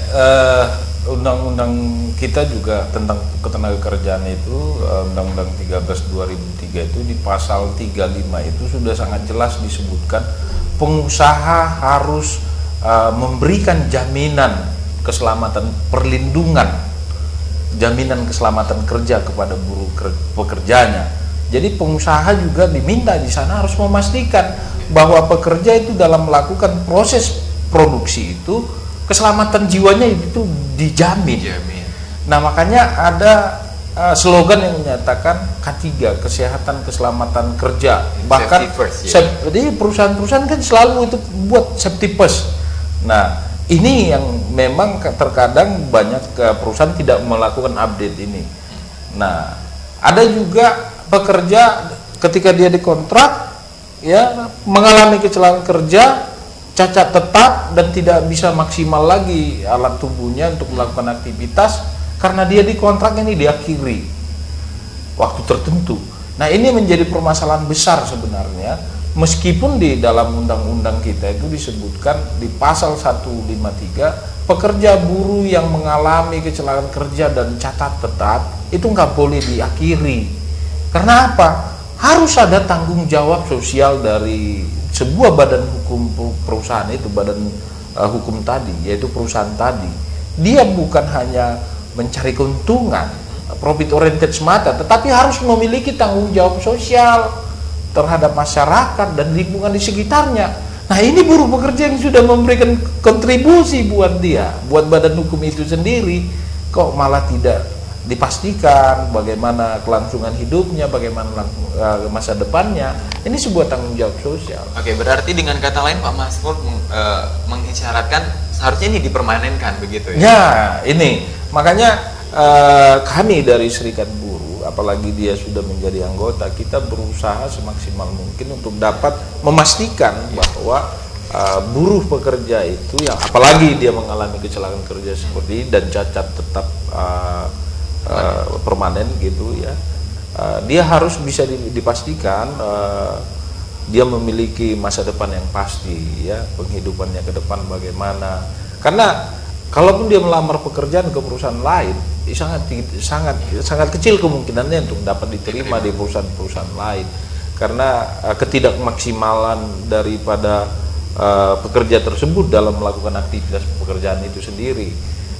undang-undang kita juga tentang ketenagakerjaan itu, Undang-Undang 13/2003 itu di pasal 35 itu sudah sangat jelas disebutkan pengusaha harus memberikan jaminan keselamatan, perlindungan, jaminan keselamatan kerja kepada buruh pekerjanya. Jadi pengusaha juga diminta di sana harus memastikan bahwa pekerja itu dalam melakukan proses produksi itu keselamatan jiwanya itu dijamin. Nah makanya ada slogan yang menyatakan K3, kesehatan keselamatan kerja. Bahkan jadi perusahaan-perusahaan kan selalu itu buat safety first. Nah ini yang memang terkadang banyak perusahaan tidak melakukan update ini. Nah ada juga pekerja ketika dia dikontrak ya mengalami kecelakaan kerja, cacat tetap dan tidak bisa maksimal lagi alat tubuhnya untuk melakukan aktivitas karena dia dikontrak ini diakhiri waktu tertentu. Nah ini menjadi permasalahan besar sebenarnya, meskipun di dalam undang-undang kita itu disebutkan di pasal 153 pekerja buruh yang mengalami kecelakaan kerja dan cacat tetap itu nggak boleh diakhiri. Karena apa? Harus ada tanggung jawab sosial dari sebuah badan hukum perusahaan itu, badan hukum tadi, yaitu perusahaan tadi. Dia bukan hanya mencari keuntungan, profit oriented semata, tetapi harus memiliki tanggung jawab sosial terhadap masyarakat dan lingkungan di sekitarnya. Nah ini buruh pekerja yang sudah memberikan kontribusi buat dia, buat badan hukum itu sendiri, kok malah tidak dipastikan bagaimana kelangsungan hidupnya, bagaimana masa depannya. Ini sebuah tanggung jawab sosial. Oke, berarti dengan kata lain Pak Mazmur mengisyaratkan seharusnya ini dipermanenkan begitu ya? Ya, ini makanya kami dari Serikat Buruh, apalagi dia sudah menjadi anggota, kita berusaha semaksimal mungkin untuk dapat memastikan bahwa buruh pekerja itu yang apalagi dia mengalami kecelakaan kerja seperti ini dan cacat tetap permanen gitu ya, dia harus bisa dipastikan dia memiliki masa depan yang pasti ya, penghidupannya ke depan bagaimana. Karena kalaupun dia melamar pekerjaan ke perusahaan lain, sangat kecil kemungkinannya untuk dapat diterima di perusahaan lain karena ketidakmaksimalan daripada pekerja tersebut dalam melakukan aktivitas pekerjaan itu sendiri.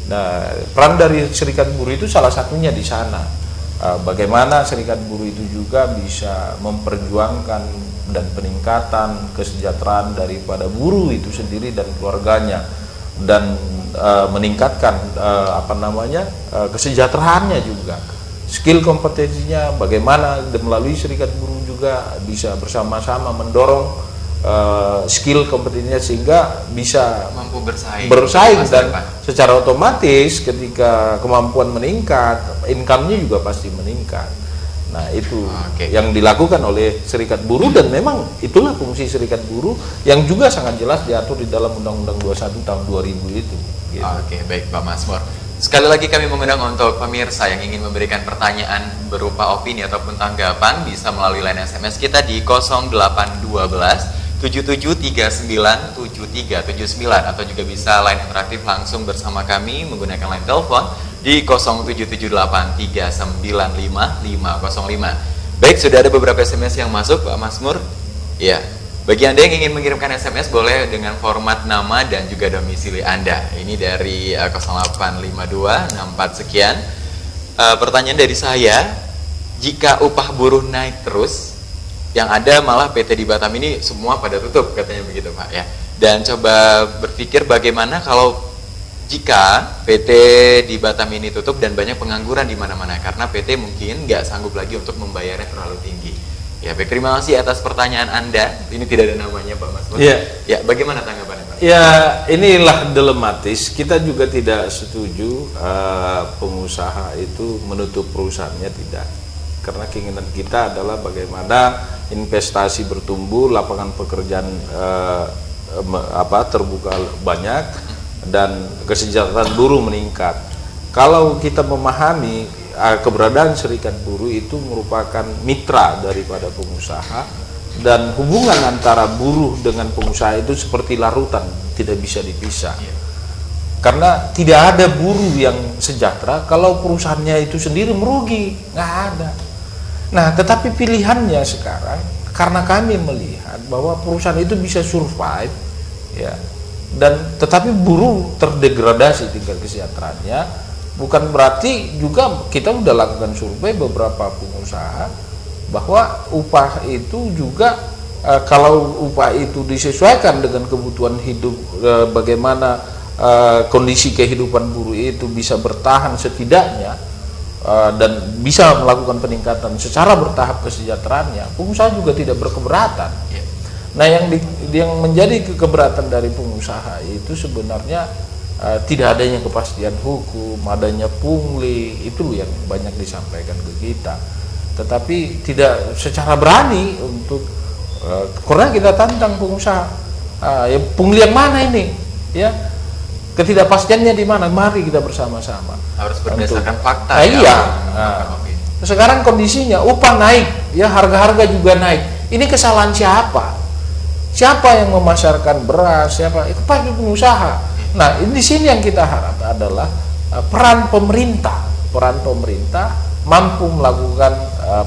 Nah, peran dari serikat buruh itu salah satunya di sana. Bagaimana serikat buruh itu juga bisa memperjuangkan dan peningkatan kesejahteraan daripada buruh itu sendiri dan keluarganya, dan meningkatkan kesejahteraannya juga, skill kompetensinya bagaimana melalui serikat buruh juga bisa bersama-sama mendorong skill kompetensinya sehingga bisa mampu bersaing dan secara otomatis ketika kemampuan meningkat, income-nya juga pasti meningkat. Nah itu yang dilakukan oleh serikat buruh dan memang itulah fungsi serikat buruh yang juga sangat jelas diatur di dalam Undang-Undang 21 tahun 2000 itu. Gitu. Oke, baik Pak Mazmur. Sekali lagi kami mengundang untuk pemirsa yang ingin memberikan pertanyaan berupa opini ataupun tanggapan bisa melalui line SMS kita di 0812 77397379 atau juga bisa line interaktif langsung bersama kami menggunakan line telepon di 0778395505. Baik, sudah ada beberapa SMS yang masuk Pak Mazmur. Ya. Bagi Anda yang ingin mengirimkan SMS boleh dengan format nama dan juga domisili Anda. Ini dari 085264 sekian. Pertanyaan dari saya, jika upah buruh naik terus, yang ada malah PT di Batam ini semua pada tutup katanya begitu Pak ya. Dan coba berpikir bagaimana kalau jika PT di Batam ini tutup dan banyak pengangguran di mana-mana karena PT mungkin nggak sanggup lagi untuk membayarnya terlalu tinggi. Ya, baik, terima kasih atas pertanyaan Anda. Ini tidak ada namanya Pak Mazmur. Ya, bagaimana tanggapannya Pak? Ya, inilah dilematis. Kita juga tidak setuju pengusaha itu menutup perusahaannya, tidak. Karena keinginan kita adalah bagaimana investasi bertumbuh, lapangan pekerjaan terbuka banyak dan kesejahteraan buruh meningkat. Kalau kita memahami keberadaan serikat buruh itu merupakan mitra daripada pengusaha dan hubungan antara buruh dengan pengusaha itu seperti larutan, tidak bisa dipisah. Karena tidak ada buruh yang sejahtera kalau perusahaannya itu sendiri merugi, nggak ada. Nah, tetapi pilihannya sekarang karena kami melihat bahwa perusahaan itu bisa survive, ya, dan tetapi buruh terdegradasi tingkat kesejahteraannya. Bukan berarti juga kita sudah lakukan survei beberapa pengusaha bahwa upah itu juga kalau upah itu disesuaikan dengan kebutuhan hidup, bagaimana kondisi kehidupan buruh itu bisa bertahan setidaknya dan bisa melakukan peningkatan secara bertahap kesejahteraannya, pengusaha juga tidak berkeberatan. Nah, yang menjadi keberatan dari pengusaha itu sebenarnya tidak adanya kepastian hukum, adanya pungli, itu yang banyak disampaikan ke kita. Tetapi tidak secara berani untuk karena kita tantang pengusaha, ya pungli yang mana ini, ya ketidakpastiannya di mana? Mari kita bersama-sama. Harus berdasarkan fakta. Iya. Sekarang kondisinya upah naik, ya harga-harga juga naik. Ini kesalahan siapa? Siapa yang memasarkan beras? Siapa? Itu pasti pengusaha. Nah, di sini yang kita harap adalah peran pemerintah mampu melakukan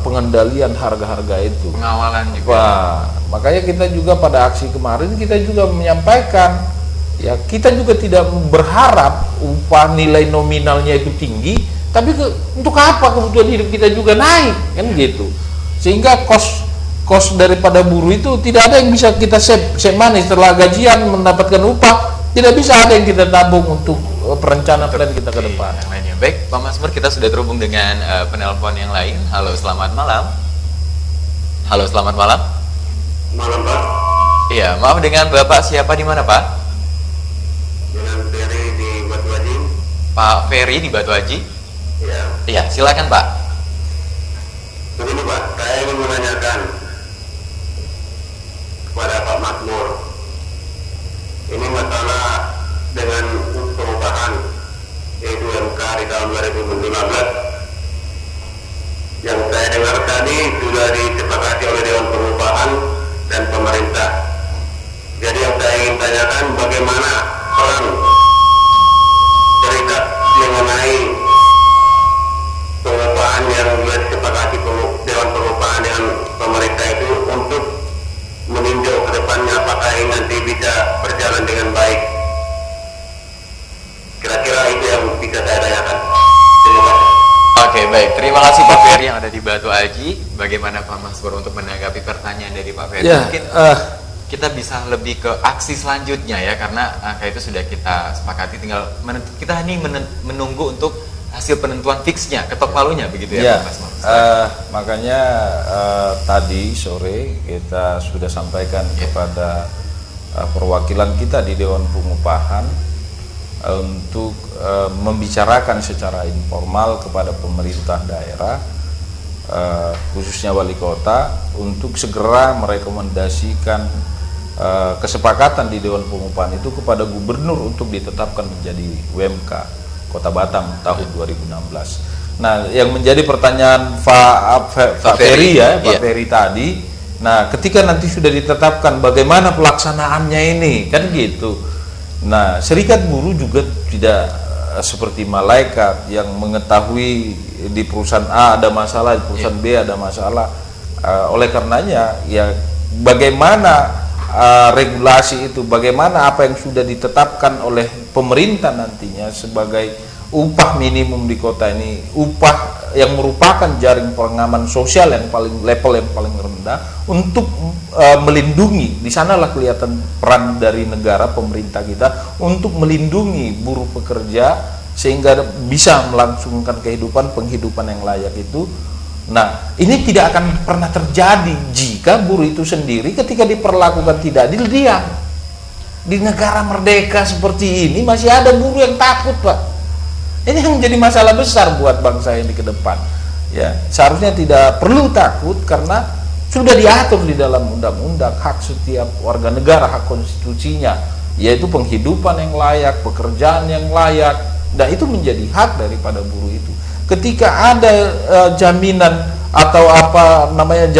pengendalian harga-harga itu. Pengawalan juga. Makanya kita juga pada aksi kemarin kita juga menyampaikan, ya kita juga tidak berharap upah nilai nominalnya itu tinggi, tapi untuk apa kebutuhan hidup kita juga naik, kan gitu. Sehingga kos daripada buruh itu tidak ada yang bisa kita save money setelah gajian mendapatkan upah. Tidak bisa ada yang kita tabung untuk perencanaan plan kita ke depan. Yang lainnya. Baik, Pak Mazmur, kita sudah terhubung dengan penelpon yang lain. Halo, selamat malam. Halo, selamat malam. Malam, Pak. Iya, maaf, dengan Bapak siapa di mana, Pak? Dengan Ferry di Batu Haji. Pak Ferry di Batu Haji? Iya. Iya, silakan, Pak. Begini, Pak, saya ingin menanyakan kepada Pak Mazmur. Ini masalah dengan perubahan yaitu MK di tahun 2015 yang saya dengar tadi sudah disepakati oleh Dewan Pengupahan dan pemerintah. Jadi yang saya ingin tanyakan bagaimana peran serikat mengenai pengupahan yang sudah disepakati Dewan Pengupahan dengan pemerintah itu untuk meninjau ke depannya apakah ini nanti bisa berjalan dengan baik. Kira-kira itu yang bisa saya tanyakan. Terima kasih. Oke, baik. Terima kasih Pak Ferry yang ada di Batu Haji. Bagaimana Pak Mazmur untuk menanggapi pertanyaan dari Pak Ferry? Ya, mungkin kita bisa lebih ke aksi selanjutnya ya, karena angka itu sudah kita sepakati. Tinggal kita ini menunggu untuk hasil penentuan fixnya, ketok palunya begitu ya, ya Mas Mor? Makanya tadi sore kita sudah sampaikan kepada perwakilan kita di Dewan Pengupahan untuk membicarakan secara informal kepada pemerintah daerah, khususnya wali kota, untuk segera merekomendasikan kesepakatan di Dewan Pengupahan itu kepada gubernur untuk ditetapkan menjadi UMK Kota Batam tahun 2016. Nah, yang menjadi pertanyaan Pak Ferry ya, Pak Ferry tadi, nah ketika nanti sudah ditetapkan bagaimana pelaksanaannya ini, kan gitu. Nah, serikat buruh juga tidak seperti malaikat yang mengetahui di perusahaan A ada masalah, di perusahaan B ada masalah. Oleh karenanya ya bagaimana regulasi itu, bagaimana apa yang sudah ditetapkan oleh pemerintah nantinya sebagai upah minimum di kota ini, upah yang merupakan jaring pengaman sosial yang paling level yang paling rendah untuk melindungi. Di sanalah kelihatan peran dari negara, pemerintah kita untuk melindungi buruh pekerja sehingga bisa melangsungkan penghidupan yang layak itu. Nah, ini tidak akan pernah terjadi jika buruh itu sendiri ketika diperlakukan tidak adil diam. Di negara merdeka seperti ini masih ada buruh yang takut, Pak. Ini yang menjadi masalah besar buat bangsa ini ke depan. Ya, seharusnya tidak perlu takut karena sudah diatur di dalam undang-undang hak setiap warga negara, hak konstitusinya, yaitu penghidupan yang layak, pekerjaan yang layak, dan itu menjadi hak daripada buruh itu. Ketika ada jaminan atau apa namanya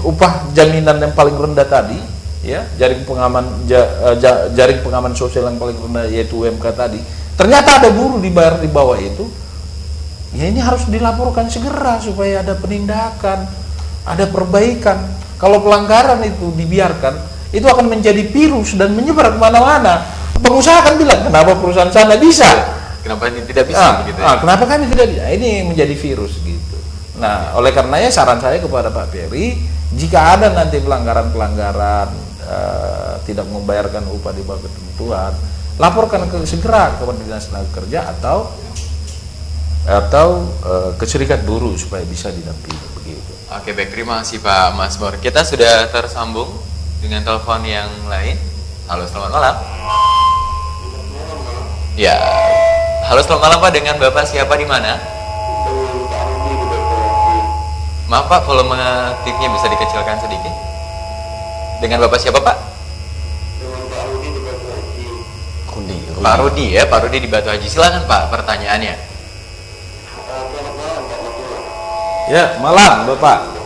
upah jaminan yang paling rendah tadi, ya jaring pengaman sosial yang paling rendah yaitu UMK tadi, ternyata ada buruh dibayar di bawah itu, ya ini harus dilaporkan segera supaya ada penindakan, ada perbaikan. Kalau pelanggaran itu dibiarkan, itu akan menjadi virus dan menyebar kemana-mana. Pengusaha akan bilang, kenapa perusahaan sana bisa? Kenapa ini tidak bisa begitu ya? Kenapa kami tidak bisa? Ini menjadi virus gitu. Nah, oleh karenanya saran saya kepada Pak Ferry, jika ada nanti pelanggaran-pelanggaran tidak membayarkan upah di bawah ketentuan, laporkan segera kepada Dinas Tenaga Kerja atau ke serikat buruh supaya bisa didampingi begitu. Oke, baik, terima kasih Pak Mas Mor. Kita sudah tersambung dengan telepon yang lain. Halo, selamat malam. Ya. Halo, selamat malam Pak, dengan Bapak siapa di mana? Maaf Pak, volume TV-nya bisa dikecilkan sedikit. Dengan Bapak siapa Pak? Pak Rudi ya, Pak Rudi di Batu Haji. Silakan Pak, pertanyaannya. Ya, malam Bapak.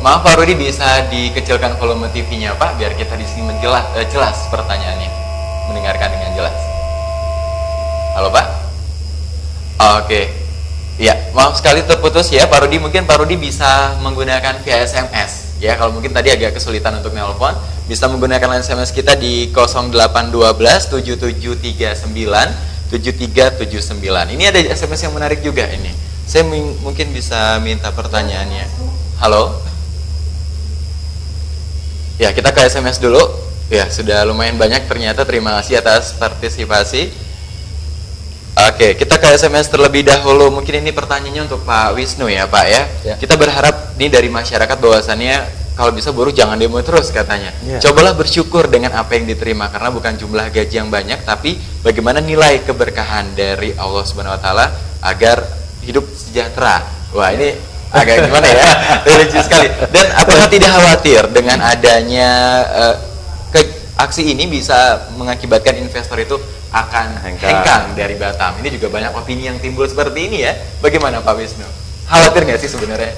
Maaf Pak Rudi, bisa dikecilkan volume TV-nya Pak biar kita di sini jelas pertanyaannya, mendengarkan dengan jelas. Halo Pak. Oke. Ya, maaf sekali terputus ya Pak Rudi. Mungkin Pak Rudi bisa menggunakan via SMS ya. Kalau mungkin tadi agak kesulitan untuk nelpon, bisa menggunakan SMS kita di 0812 7739 7379. Ini ada SMS yang menarik juga ini. Saya mungkin bisa minta pertanyaannya. Halo. Ya, kita ke SMS dulu. Ya, sudah lumayan banyak ternyata. Terima kasih atas partisipasi. Oke, kita ke SMS terlebih dahulu. Mungkin ini pertanyaannya untuk Pak Wisnu ya Pak ya. Kita berharap ini dari masyarakat bahwasannya kalau bisa buruh jangan demo terus katanya. Cobalah bersyukur dengan apa yang diterima, karena bukan jumlah gaji yang banyak, tapi bagaimana nilai keberkahan dari Allah Subhanahu Wa Taala agar hidup sejahtera. Wah, ini agak gimana ya, lucu sekali. Dan apakah tidak khawatir dengan adanya aksi ini bisa mengakibatkan investor itu akan hengkang dari Batam? Ini juga banyak opini yang timbul seperti ini ya. Bagaimana Pak Wisnu? Khawatir nggak sih sebenarnya?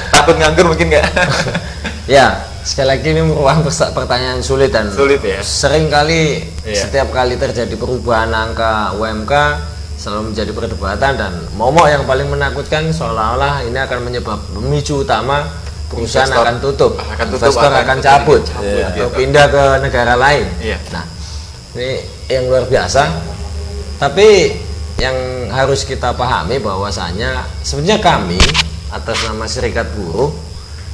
Takut nganggur mungkin nggak? Ya, sekali lagi ini merupakan pertanyaan sulit dan sulit ya. Sering kali setiap kali terjadi perubahan angka UMK, selalu menjadi perdebatan, dan momok yang paling menakutkan seolah-olah ini akan memicu utama perusahaan akan tutup, investor akan cabut atau pindah ke negara lain. Nah, ini yang luar biasa. Tapi yang harus kita pahami bahwasanya sebenarnya kami atas nama Serikat Buruh,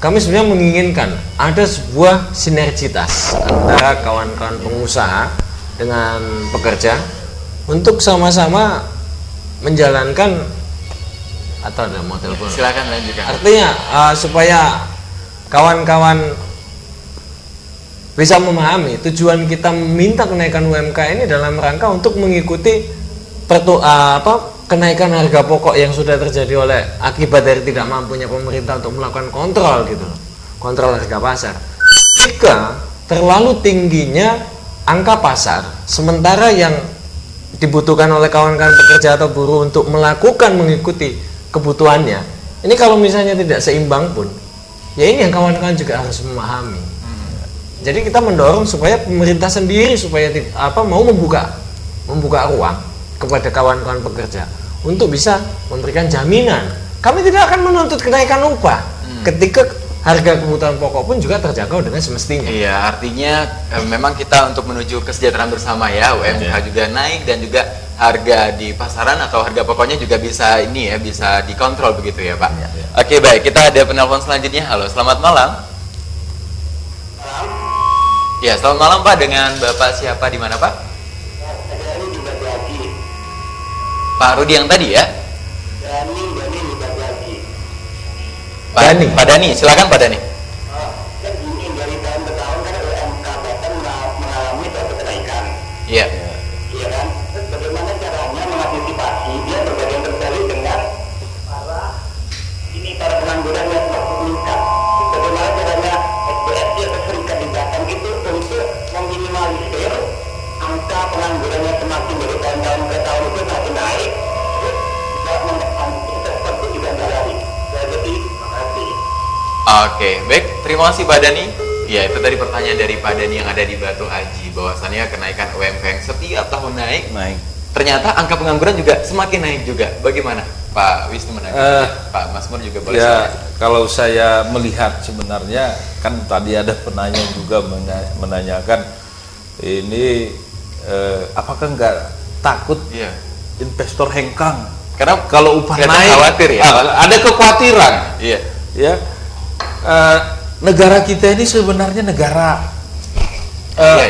kami sebenarnya menginginkan ada sebuah sinergitas antara kawan-kawan pengusaha dengan pekerja untuk sama-sama menjalankan, atau ada mau telepon? Silakan lanjutkan. Artinya supaya kawan-kawan bisa memahami tujuan kita meminta kenaikan UMK ini dalam rangka untuk mengikuti kenaikan harga pokok yang sudah terjadi oleh akibat dari tidak mampunya pemerintah untuk melakukan kontrol gitu loh, kontrol harga pasar. Jika terlalu tingginya angka pasar, sementara yang dibutuhkan oleh kawan-kawan pekerja atau buruh untuk mengikuti kebutuhannya, ini kalau misalnya tidak seimbang pun, ya ini yang kawan-kawan juga harus memahami. Jadi kita mendorong supaya pemerintah sendiri supaya mau membuka ruang kepada kawan-kawan pekerja untuk bisa memberikan jaminan. Kami tidak akan menuntut kenaikan upah ketika harga kebutuhan pokok pun juga terjangkau dengan semestinya. Iya, artinya memang kita untuk menuju kesejahteraan bersama ya, UMK juga naik dan juga harga di pasaran atau harga pokoknya juga bisa bisa dikontrol begitu ya Pak. Oke, baik, kita ada penelpon selanjutnya. Halo, selamat malam. Ya, selamat malam Pak, dengan Bapak siapa, di mana Pak? Pak Rudi yang tadi ya? Pak Dani, silakan Pak Dani. Iya. Iya kan? Terus bagaimana caranya mengantisipasi biar berbagai terjadi dengan para pengangguran yang semakin meningkat. Bagaimana caranya SBSI atau serikat di Batam itu untuk meminimalisir angka pengangguran yang semakin dari tahun-tahun ke tahun itu semakin naik. Terus kita seperti juga berlari. Jadi Oke, baik, terima kasih Pak Dani. Ya, itu tadi pertanyaan dari Pak Dani yang ada di Batu Haji, bahwasannya kenaikan UMK yang setiap tahun naik. Ternyata angka pengangguran juga semakin naik juga. Bagaimana Pak Wisnu menanggapi? Pak Masmur juga boleh. Ya, kalau saya melihat sebenarnya kan tadi ada penanya juga menanyakan ini apakah nggak takut investor hengkang? Karena kalau upah naik, khawatir ya. Ada kekhawatiran. Iya. Ya. Negara kita ini sebenarnya negara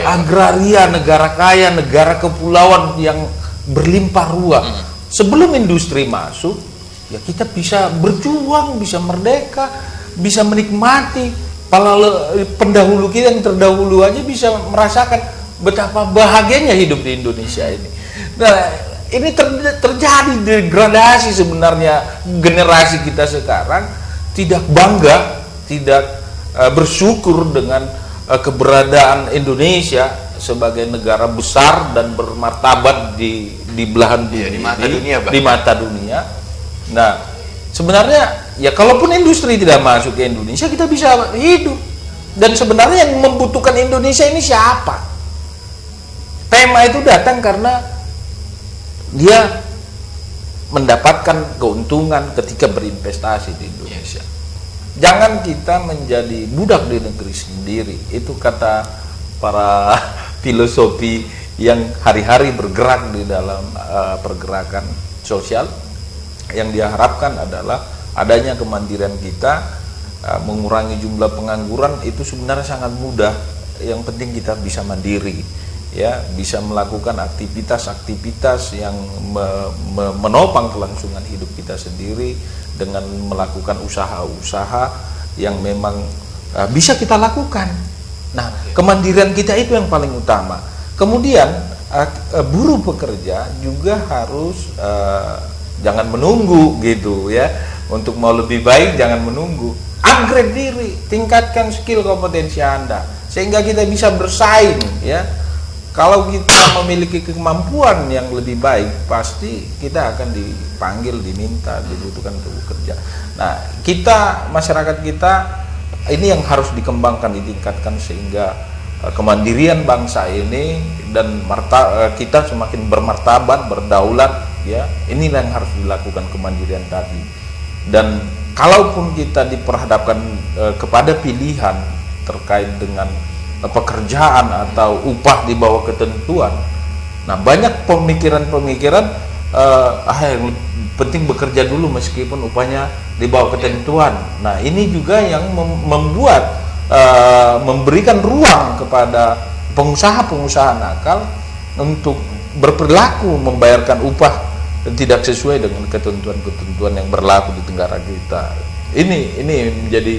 agraria, negara kaya, negara kepulauan yang berlimpah ruah. Sebelum industri masuk, ya kita bisa berjuang, bisa merdeka, bisa menikmati. Pendahulu kita yang terdahulu aja bisa merasakan betapa bahagianya hidup di Indonesia ini. Nah, ini terjadi degradasi sebenarnya. Generasi kita sekarang tidak bangga, tidak bersyukur dengan keberadaan Indonesia sebagai negara besar dan bermartabat di belahan dunia, di mata dunia. Nah, sebenarnya ya kalaupun industri tidak masuk ke Indonesia, kita bisa hidup. Dan sebenarnya yang membutuhkan Indonesia ini siapa? Tema itu datang karena dia mendapatkan keuntungan ketika berinvestasi di Indonesia. Jangan kita menjadi budak di negeri sendiri. Itu kata para filosofi yang hari-hari bergerak di dalam pergerakan sosial. Yang diharapkan adalah adanya kemandirian kita, mengurangi jumlah pengangguran. Itu sebenarnya sangat mudah. Yang penting kita bisa mandiri, ya, bisa melakukan aktivitas-aktivitas yang menopang kelangsungan hidup kita sendiri dengan melakukan usaha-usaha yang memang bisa kita lakukan. Nah, kemandirian kita itu yang paling utama. Kemudian buruh pekerja juga harus jangan menunggu gitu ya. Untuk mau lebih baik jangan menunggu. Upgrade diri, tingkatkan skill kompetensi Anda sehingga kita bisa bersaing ya. Kalau kita memiliki kemampuan yang lebih baik, pasti kita akan dipanggil, diminta, dibutuhkan untuk bekerja. Nah, kita, masyarakat kita, ini yang harus dikembangkan, ditingkatkan sehingga kemandirian bangsa ini dan kita semakin bermartabat, berdaulat ya. Inilah yang harus dilakukan, kemandirian tadi. Dan kalaupun kita diperhadapkan kepada pilihan terkait dengan pekerjaan atau upah di bawah ketentuan, nah banyak pemikiran-pemikiran yang penting bekerja dulu meskipun upahnya di bawah ketentuan. Nah ini juga yang membuat memberikan ruang kepada pengusaha-pengusaha nakal untuk berperilaku membayarkan upah tidak sesuai dengan ketentuan-ketentuan yang berlaku di negara kita. Ini menjadi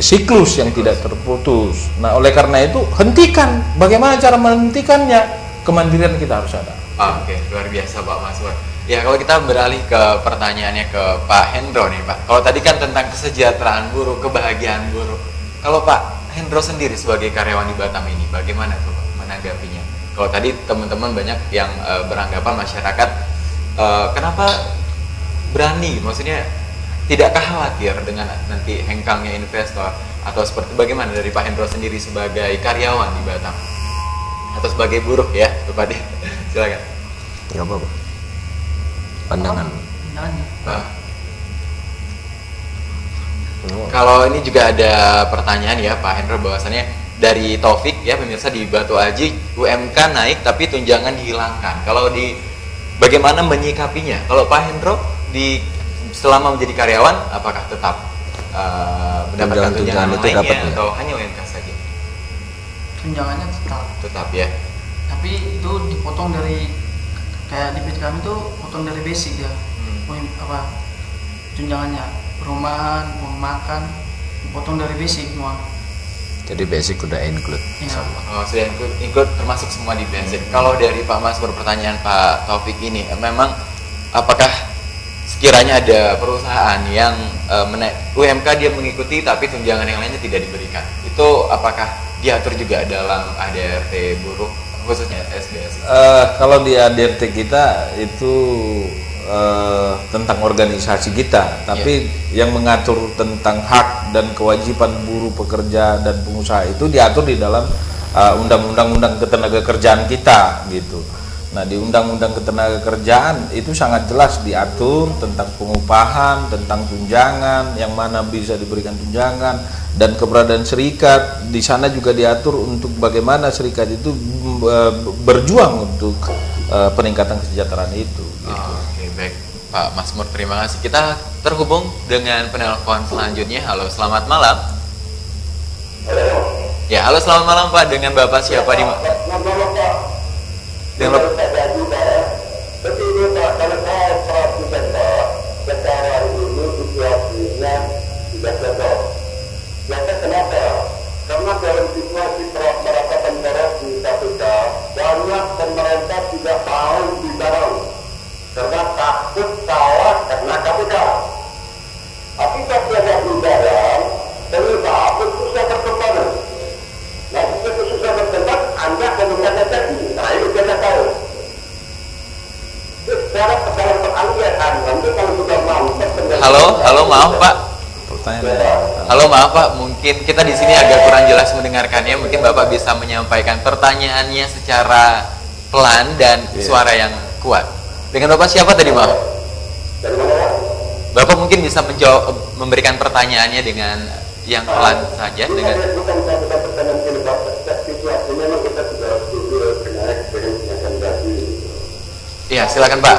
siklus yang tidak terputus. Nah oleh karena itu hentikan. Bagaimana cara menghentikannya? Kemandirian kita harus ada. Oke, luar biasa Pak Masmur. Ya kalau kita beralih ke pertanyaannya ke Pak Hendro nih Pak. Kalau tadi kan tentang kesejahteraan buruh, kebahagiaan buruh. Kalau Pak Hendro sendiri sebagai karyawan di Batam ini, bagaimana tuh Pak menanggapinya? Kalau tadi teman-teman banyak yang beranggapan masyarakat kenapa berani, maksudnya tidakkah khawatir dengan nanti hengkangnya investor, atau seperti bagaimana dari Pak Hendro sendiri sebagai karyawan di Batam atau sebagai buruh ya Bapak dia? Silakan. Nggak apa-apa. Pandangan. Kalau ini juga ada pertanyaan ya Pak Hendro, bahwasannya dari Taufik ya pemirsa di Batu Aji, UMK naik tapi tunjangan dihilangkan. Kalau di bagaimana menyikapinya? Kalau Pak Hendro selama menjadi karyawan apakah tetap mendapatkan tunjangan lainnya atau hanya UMK saja? Tunjangannya Tetap ya. Tapi itu dipotong dari, kayak di PT kami tuh potong dari basic ya. Tunjangannya perumahan, makan, dipotong dari basic semua. Jadi basic udah include. Ya. Oh, sudah include termasuk semua di basic. Kalau dari Pak Mas pertanyaan Pak Taufik ini, memang apakah sekiranya ada perusahaan yang UMK dia mengikuti tapi tunjangan yang lainnya tidak diberikan, itu apakah diatur juga dalam ADRT buruh khususnya SBS? Kalau di ADRT kita itu tentang organisasi kita, tapi yang mengatur tentang hak dan kewajiban buruh, pekerja dan pengusaha itu diatur di dalam undang-undang ketenagakerjaan kita gitu. Nah di undang-undang ketenagakerjaan itu sangat jelas diatur tentang pengupahan, tentang tunjangan, yang mana bisa diberikan tunjangan, dan keberadaan serikat. Di sana juga diatur untuk bagaimana serikat itu berjuang untuk peningkatan kesejahteraan itu gitu. Oke, baik Pak Masmur, terima kasih. Kita terhubung dengan penelpon selanjutnya. Halo, selamat malam. Ya, halo, selamat malam Pak. Dengan Bapak siapa di mana? Dengan Bapak. Karena dalam situasi meratapan berat di KPK, banyak pemerintah tidak mau bicara karena takut kalah karena KPK. Akibat tidak bicara, pengusaha pun susah berkembang. Nah, jika susah berkembang, Anda kemudian jadi. Nah, ini kita tahu. Dalam peralihan, nanti kalau sudah mantap. Halo, maaf Pak. Halo, maaf Pak. Mungkin kita di sini agak kurang jelas mendengarkannya. Mungkin Bapak bisa menyampaikan pertanyaannya secara pelan dan suara yang kuat. Dengan Bapak siapa tadi, maaf? Bapak mungkin bisa menjawab, memberikan pertanyaannya dengan yang pelan saja. Dengan ya, silakan Pak.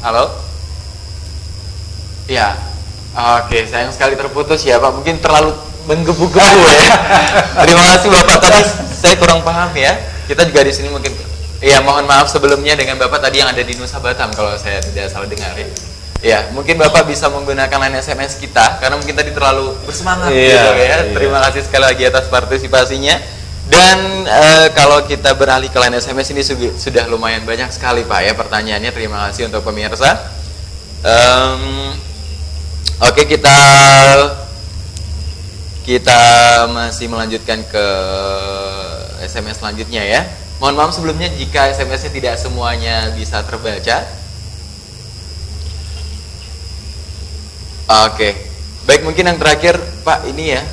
Halo? Ya, oke, sayang sekali terputus ya Pak, mungkin terlalu menggebu-gebu ya. Terima kasih Bapak, tadi saya kurang paham ya. Kita juga di sini mungkin, ya mohon maaf sebelumnya dengan Bapak tadi yang ada di Nusa Batam kalau saya tidak salah dengar ya. Ya, mungkin Bapak bisa menggunakan line SMS kita karena mungkin tadi terlalu bersemangat gitu ya. Terima kasih sekali lagi atas partisipasinya. Dan kalau kita beralih ke line SMS ini sudah lumayan banyak sekali Pak ya pertanyaannya. Terima kasih untuk pemirsa. Oke, kita masih melanjutkan ke SMS selanjutnya ya. Mohon maaf sebelumnya jika SMS-nya tidak semuanya bisa terbaca. Oke. Baik, mungkin yang terakhir Pak, ini ya,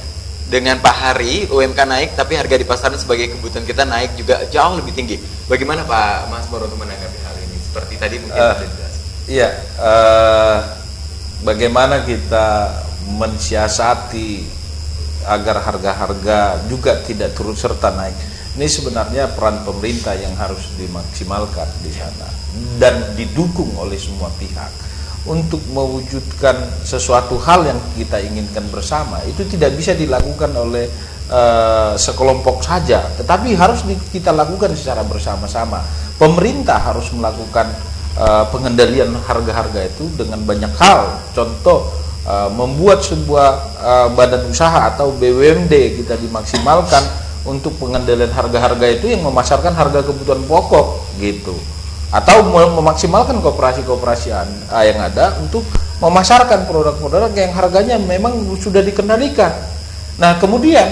dengan Pak Hari UMK naik tapi harga di pasaran sebagai kebutuhan kita naik juga jauh lebih tinggi. Bagaimana Pak Masmur untuk menanggapi hal ini? Seperti tadi mungkin iya, bagaimana kita mensiasati agar harga-harga juga tidak turut serta naik. Ini sebenarnya peran pemerintah yang harus dimaksimalkan di sana dan didukung oleh semua pihak untuk mewujudkan sesuatu hal yang kita inginkan bersama. Itu tidak bisa dilakukan oleh sekelompok saja, tetapi harus kita lakukan secara bersama-sama. Pemerintah harus melakukan pengendalian harga-harga itu dengan banyak hal. Contoh, membuat sebuah badan usaha atau BUMD kita dimaksimalkan untuk pengendalian harga-harga itu yang memasarkan harga kebutuhan pokok gitu, atau memaksimalkan koperasi-koperasi yang ada untuk memasarkan produk-produk yang harganya memang sudah dikendalikan. Nah kemudian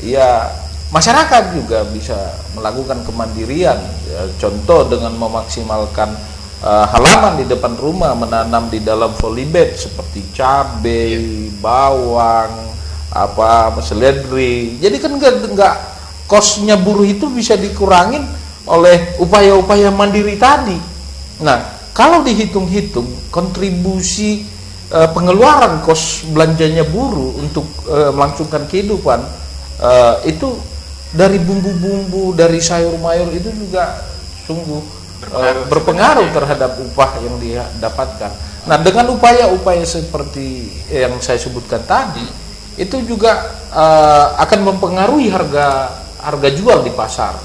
ya masyarakat juga bisa melakukan kemandirian, ya, contoh dengan memaksimalkan halaman di depan rumah, menanam di dalam polybag seperti cabai, bawang, seledri. Jadi kan nggak kosnya buruh itu bisa dikurangin oleh upaya-upaya mandiri tadi. Nah, kalau dihitung-hitung kontribusi pengeluaran kos belanjanya buruh untuk melangsungkan kehidupan itu dari bumbu-bumbu, dari sayur-mayur itu juga sungguh berpengaruh terhadap upah yang dia dapatkan. Nah, dengan upaya-upaya seperti yang saya sebutkan tadi, itu juga akan mempengaruhi harga jual di pasar.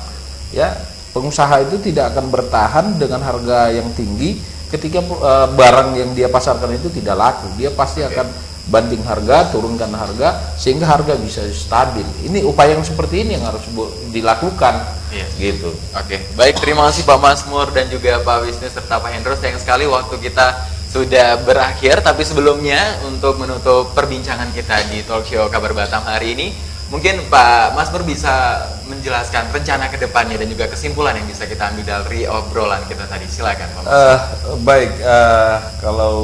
Ya, pengusaha itu tidak akan bertahan dengan harga yang tinggi ketika barang yang dia pasarkan itu tidak laku. Dia pasti akan banding harga, turunkan harga sehingga harga bisa stabil. Ini upaya yang seperti ini yang harus dilakukan. Gitu. Oke, baik, terima kasih Pak Masmur dan juga Pak Wisnu serta Pak Hendro. Sayang sekali waktu kita sudah berakhir, tapi sebelumnya untuk menutup perbincangan kita di talk show Kabar Batam hari ini, mungkin Pak Masmur bisa menjelaskan rencana ke depannya dan juga kesimpulan yang bisa kita ambil dari obrolan kita tadi. Silakan Pak Masmur. Baik, kalau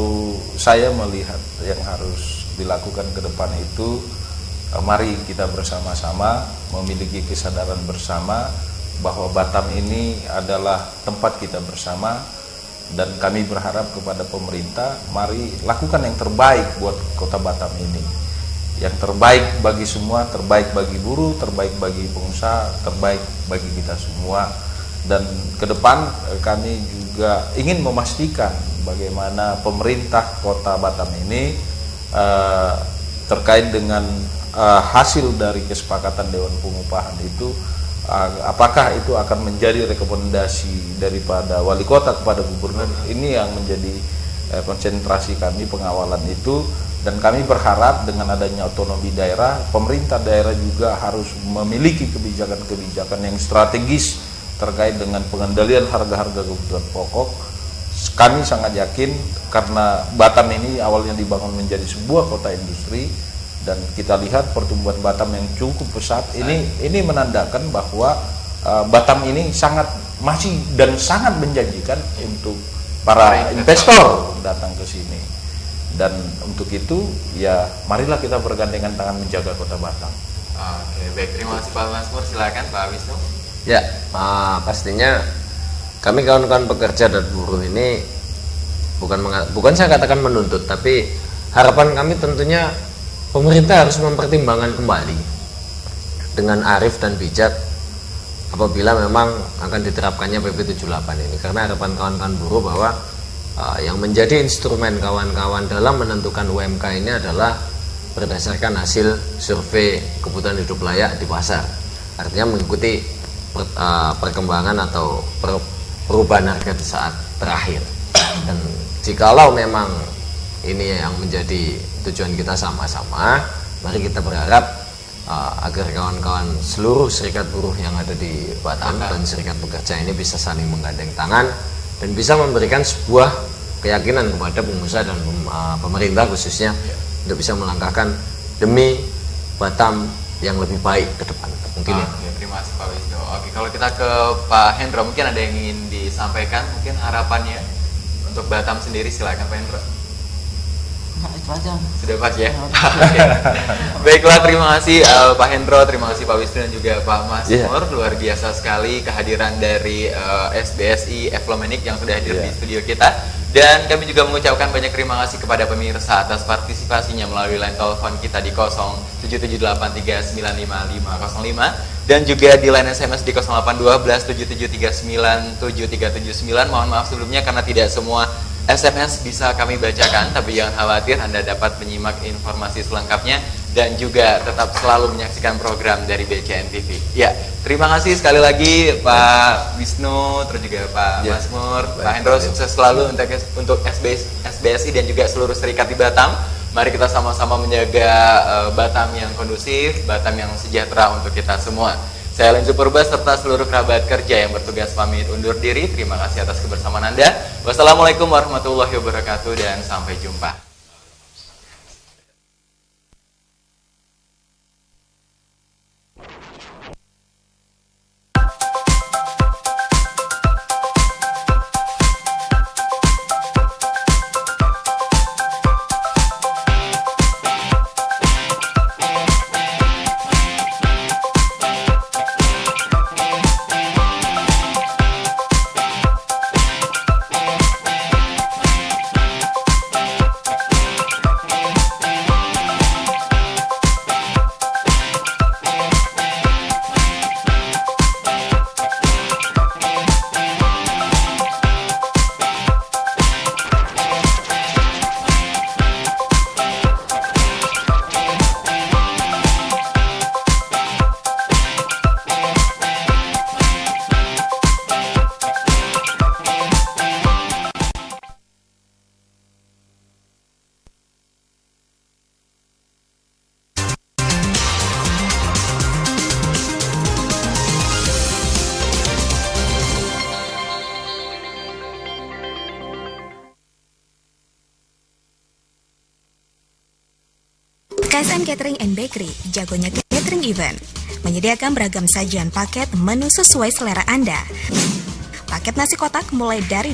saya melihat yang harus dilakukan ke depan itu, mari kita bersama-sama memiliki kesadaran bersama bahwa Batam ini adalah tempat kita bersama, dan kami berharap kepada pemerintah, mari lakukan yang terbaik buat kota Batam ini. Yang terbaik bagi semua, terbaik bagi buruh, terbaik bagi pengusaha, terbaik bagi kita semua. Dan ke depan kami juga ingin memastikan bagaimana pemerintah kota Batam ini terkait dengan hasil dari kesepakatan Dewan Pengupahan itu, apakah itu akan menjadi rekomendasi daripada wali kota kepada gubernur. Ini yang menjadi konsentrasi kami, pengawalan itu. Dan kami berharap dengan adanya otonomi daerah, pemerintah daerah juga harus memiliki kebijakan-kebijakan yang strategis terkait dengan pengendalian harga-harga kebutuhan pokok. Kami sangat yakin karena Batam ini awalnya dibangun menjadi sebuah kota industri, dan kita lihat pertumbuhan Batam yang cukup pesat. Ini menandakan bahwa Batam ini masih sangat menjanjikan untuk para investor datang ke sini. Dan untuk itu ya marilah kita bergandengan tangan menjaga kota Batam. Oke, baik, terima kasih Pak Masmur. Silakan Pak Wisnu. Ya, pastinya kami kawan-kawan pekerja dan buruh ini bukan saya katakan menuntut, tapi harapan kami tentunya pemerintah harus mempertimbangkan kembali dengan arif dan bijak apabila memang akan diterapkannya PP 78 ini, karena harapan kawan-kawan buruh bahwa yang menjadi instrumen kawan-kawan dalam menentukan UMK ini adalah berdasarkan hasil survei kebutuhan hidup layak di pasar, artinya mengikuti perkembangan atau perubahan harga di saat terakhir. Dan jikalau memang ini yang menjadi tujuan kita sama-sama, mari kita berharap agar kawan-kawan seluruh serikat buruh yang ada di Batam dan serikat pekerja ini bisa saling menggandeng tangan dan bisa memberikan sebuah keyakinan kepada pengusaha dan pemerintah khususnya untuk bisa melangkahkan demi Batam yang lebih baik ke depan. Mungkin ya. Terima kasih Pak Wisnu. Oke, kalau kita ke Pak Hendro, mungkin ada yang ingin disampaikan, mungkin harapannya untuk Batam sendiri, silakan Pak Hendro. Nah, itu aja. Sudah pas ya? Oke. Baiklah, terima kasih Pak Hendro, terima kasih Pak Wisnu dan juga Pak Masmur. Luar biasa sekali kehadiran dari SBSI Evlomenik yang sudah hadir di studio kita. Dan kami juga mengucapkan banyak terima kasih kepada pemirsa atas partisipasinya melalui line telepon kita di 0778395505 dan juga di line SMS di 081277397379. Mohon maaf sebelumnya karena tidak semua SMS bisa kami bacakan, tapi jangan khawatir, Anda dapat menyimak informasi selengkapnya dan juga tetap selalu menyaksikan program dari BCN TV. Ya, terima kasih sekali lagi Pak Wisnu, terus juga Pak Masmur, Pak Hendro, sukses selalu untuk SBSI dan juga seluruh serikat di Batam. Mari kita sama-sama menjaga Batam yang kondusif, Batam yang sejahtera untuk kita semua. Saya Lenzu Purba serta seluruh kerabat kerja yang bertugas pamit undur diri. Terima kasih atas kebersamaan Anda. Wassalamualaikum warahmatullahi wabarakatuh dan sampai jumpa. KSM Catering and Bakery, jagonya catering event, menyediakan beragam sajian paket menu sesuai selera Anda. Paket nasi kotak mulai dari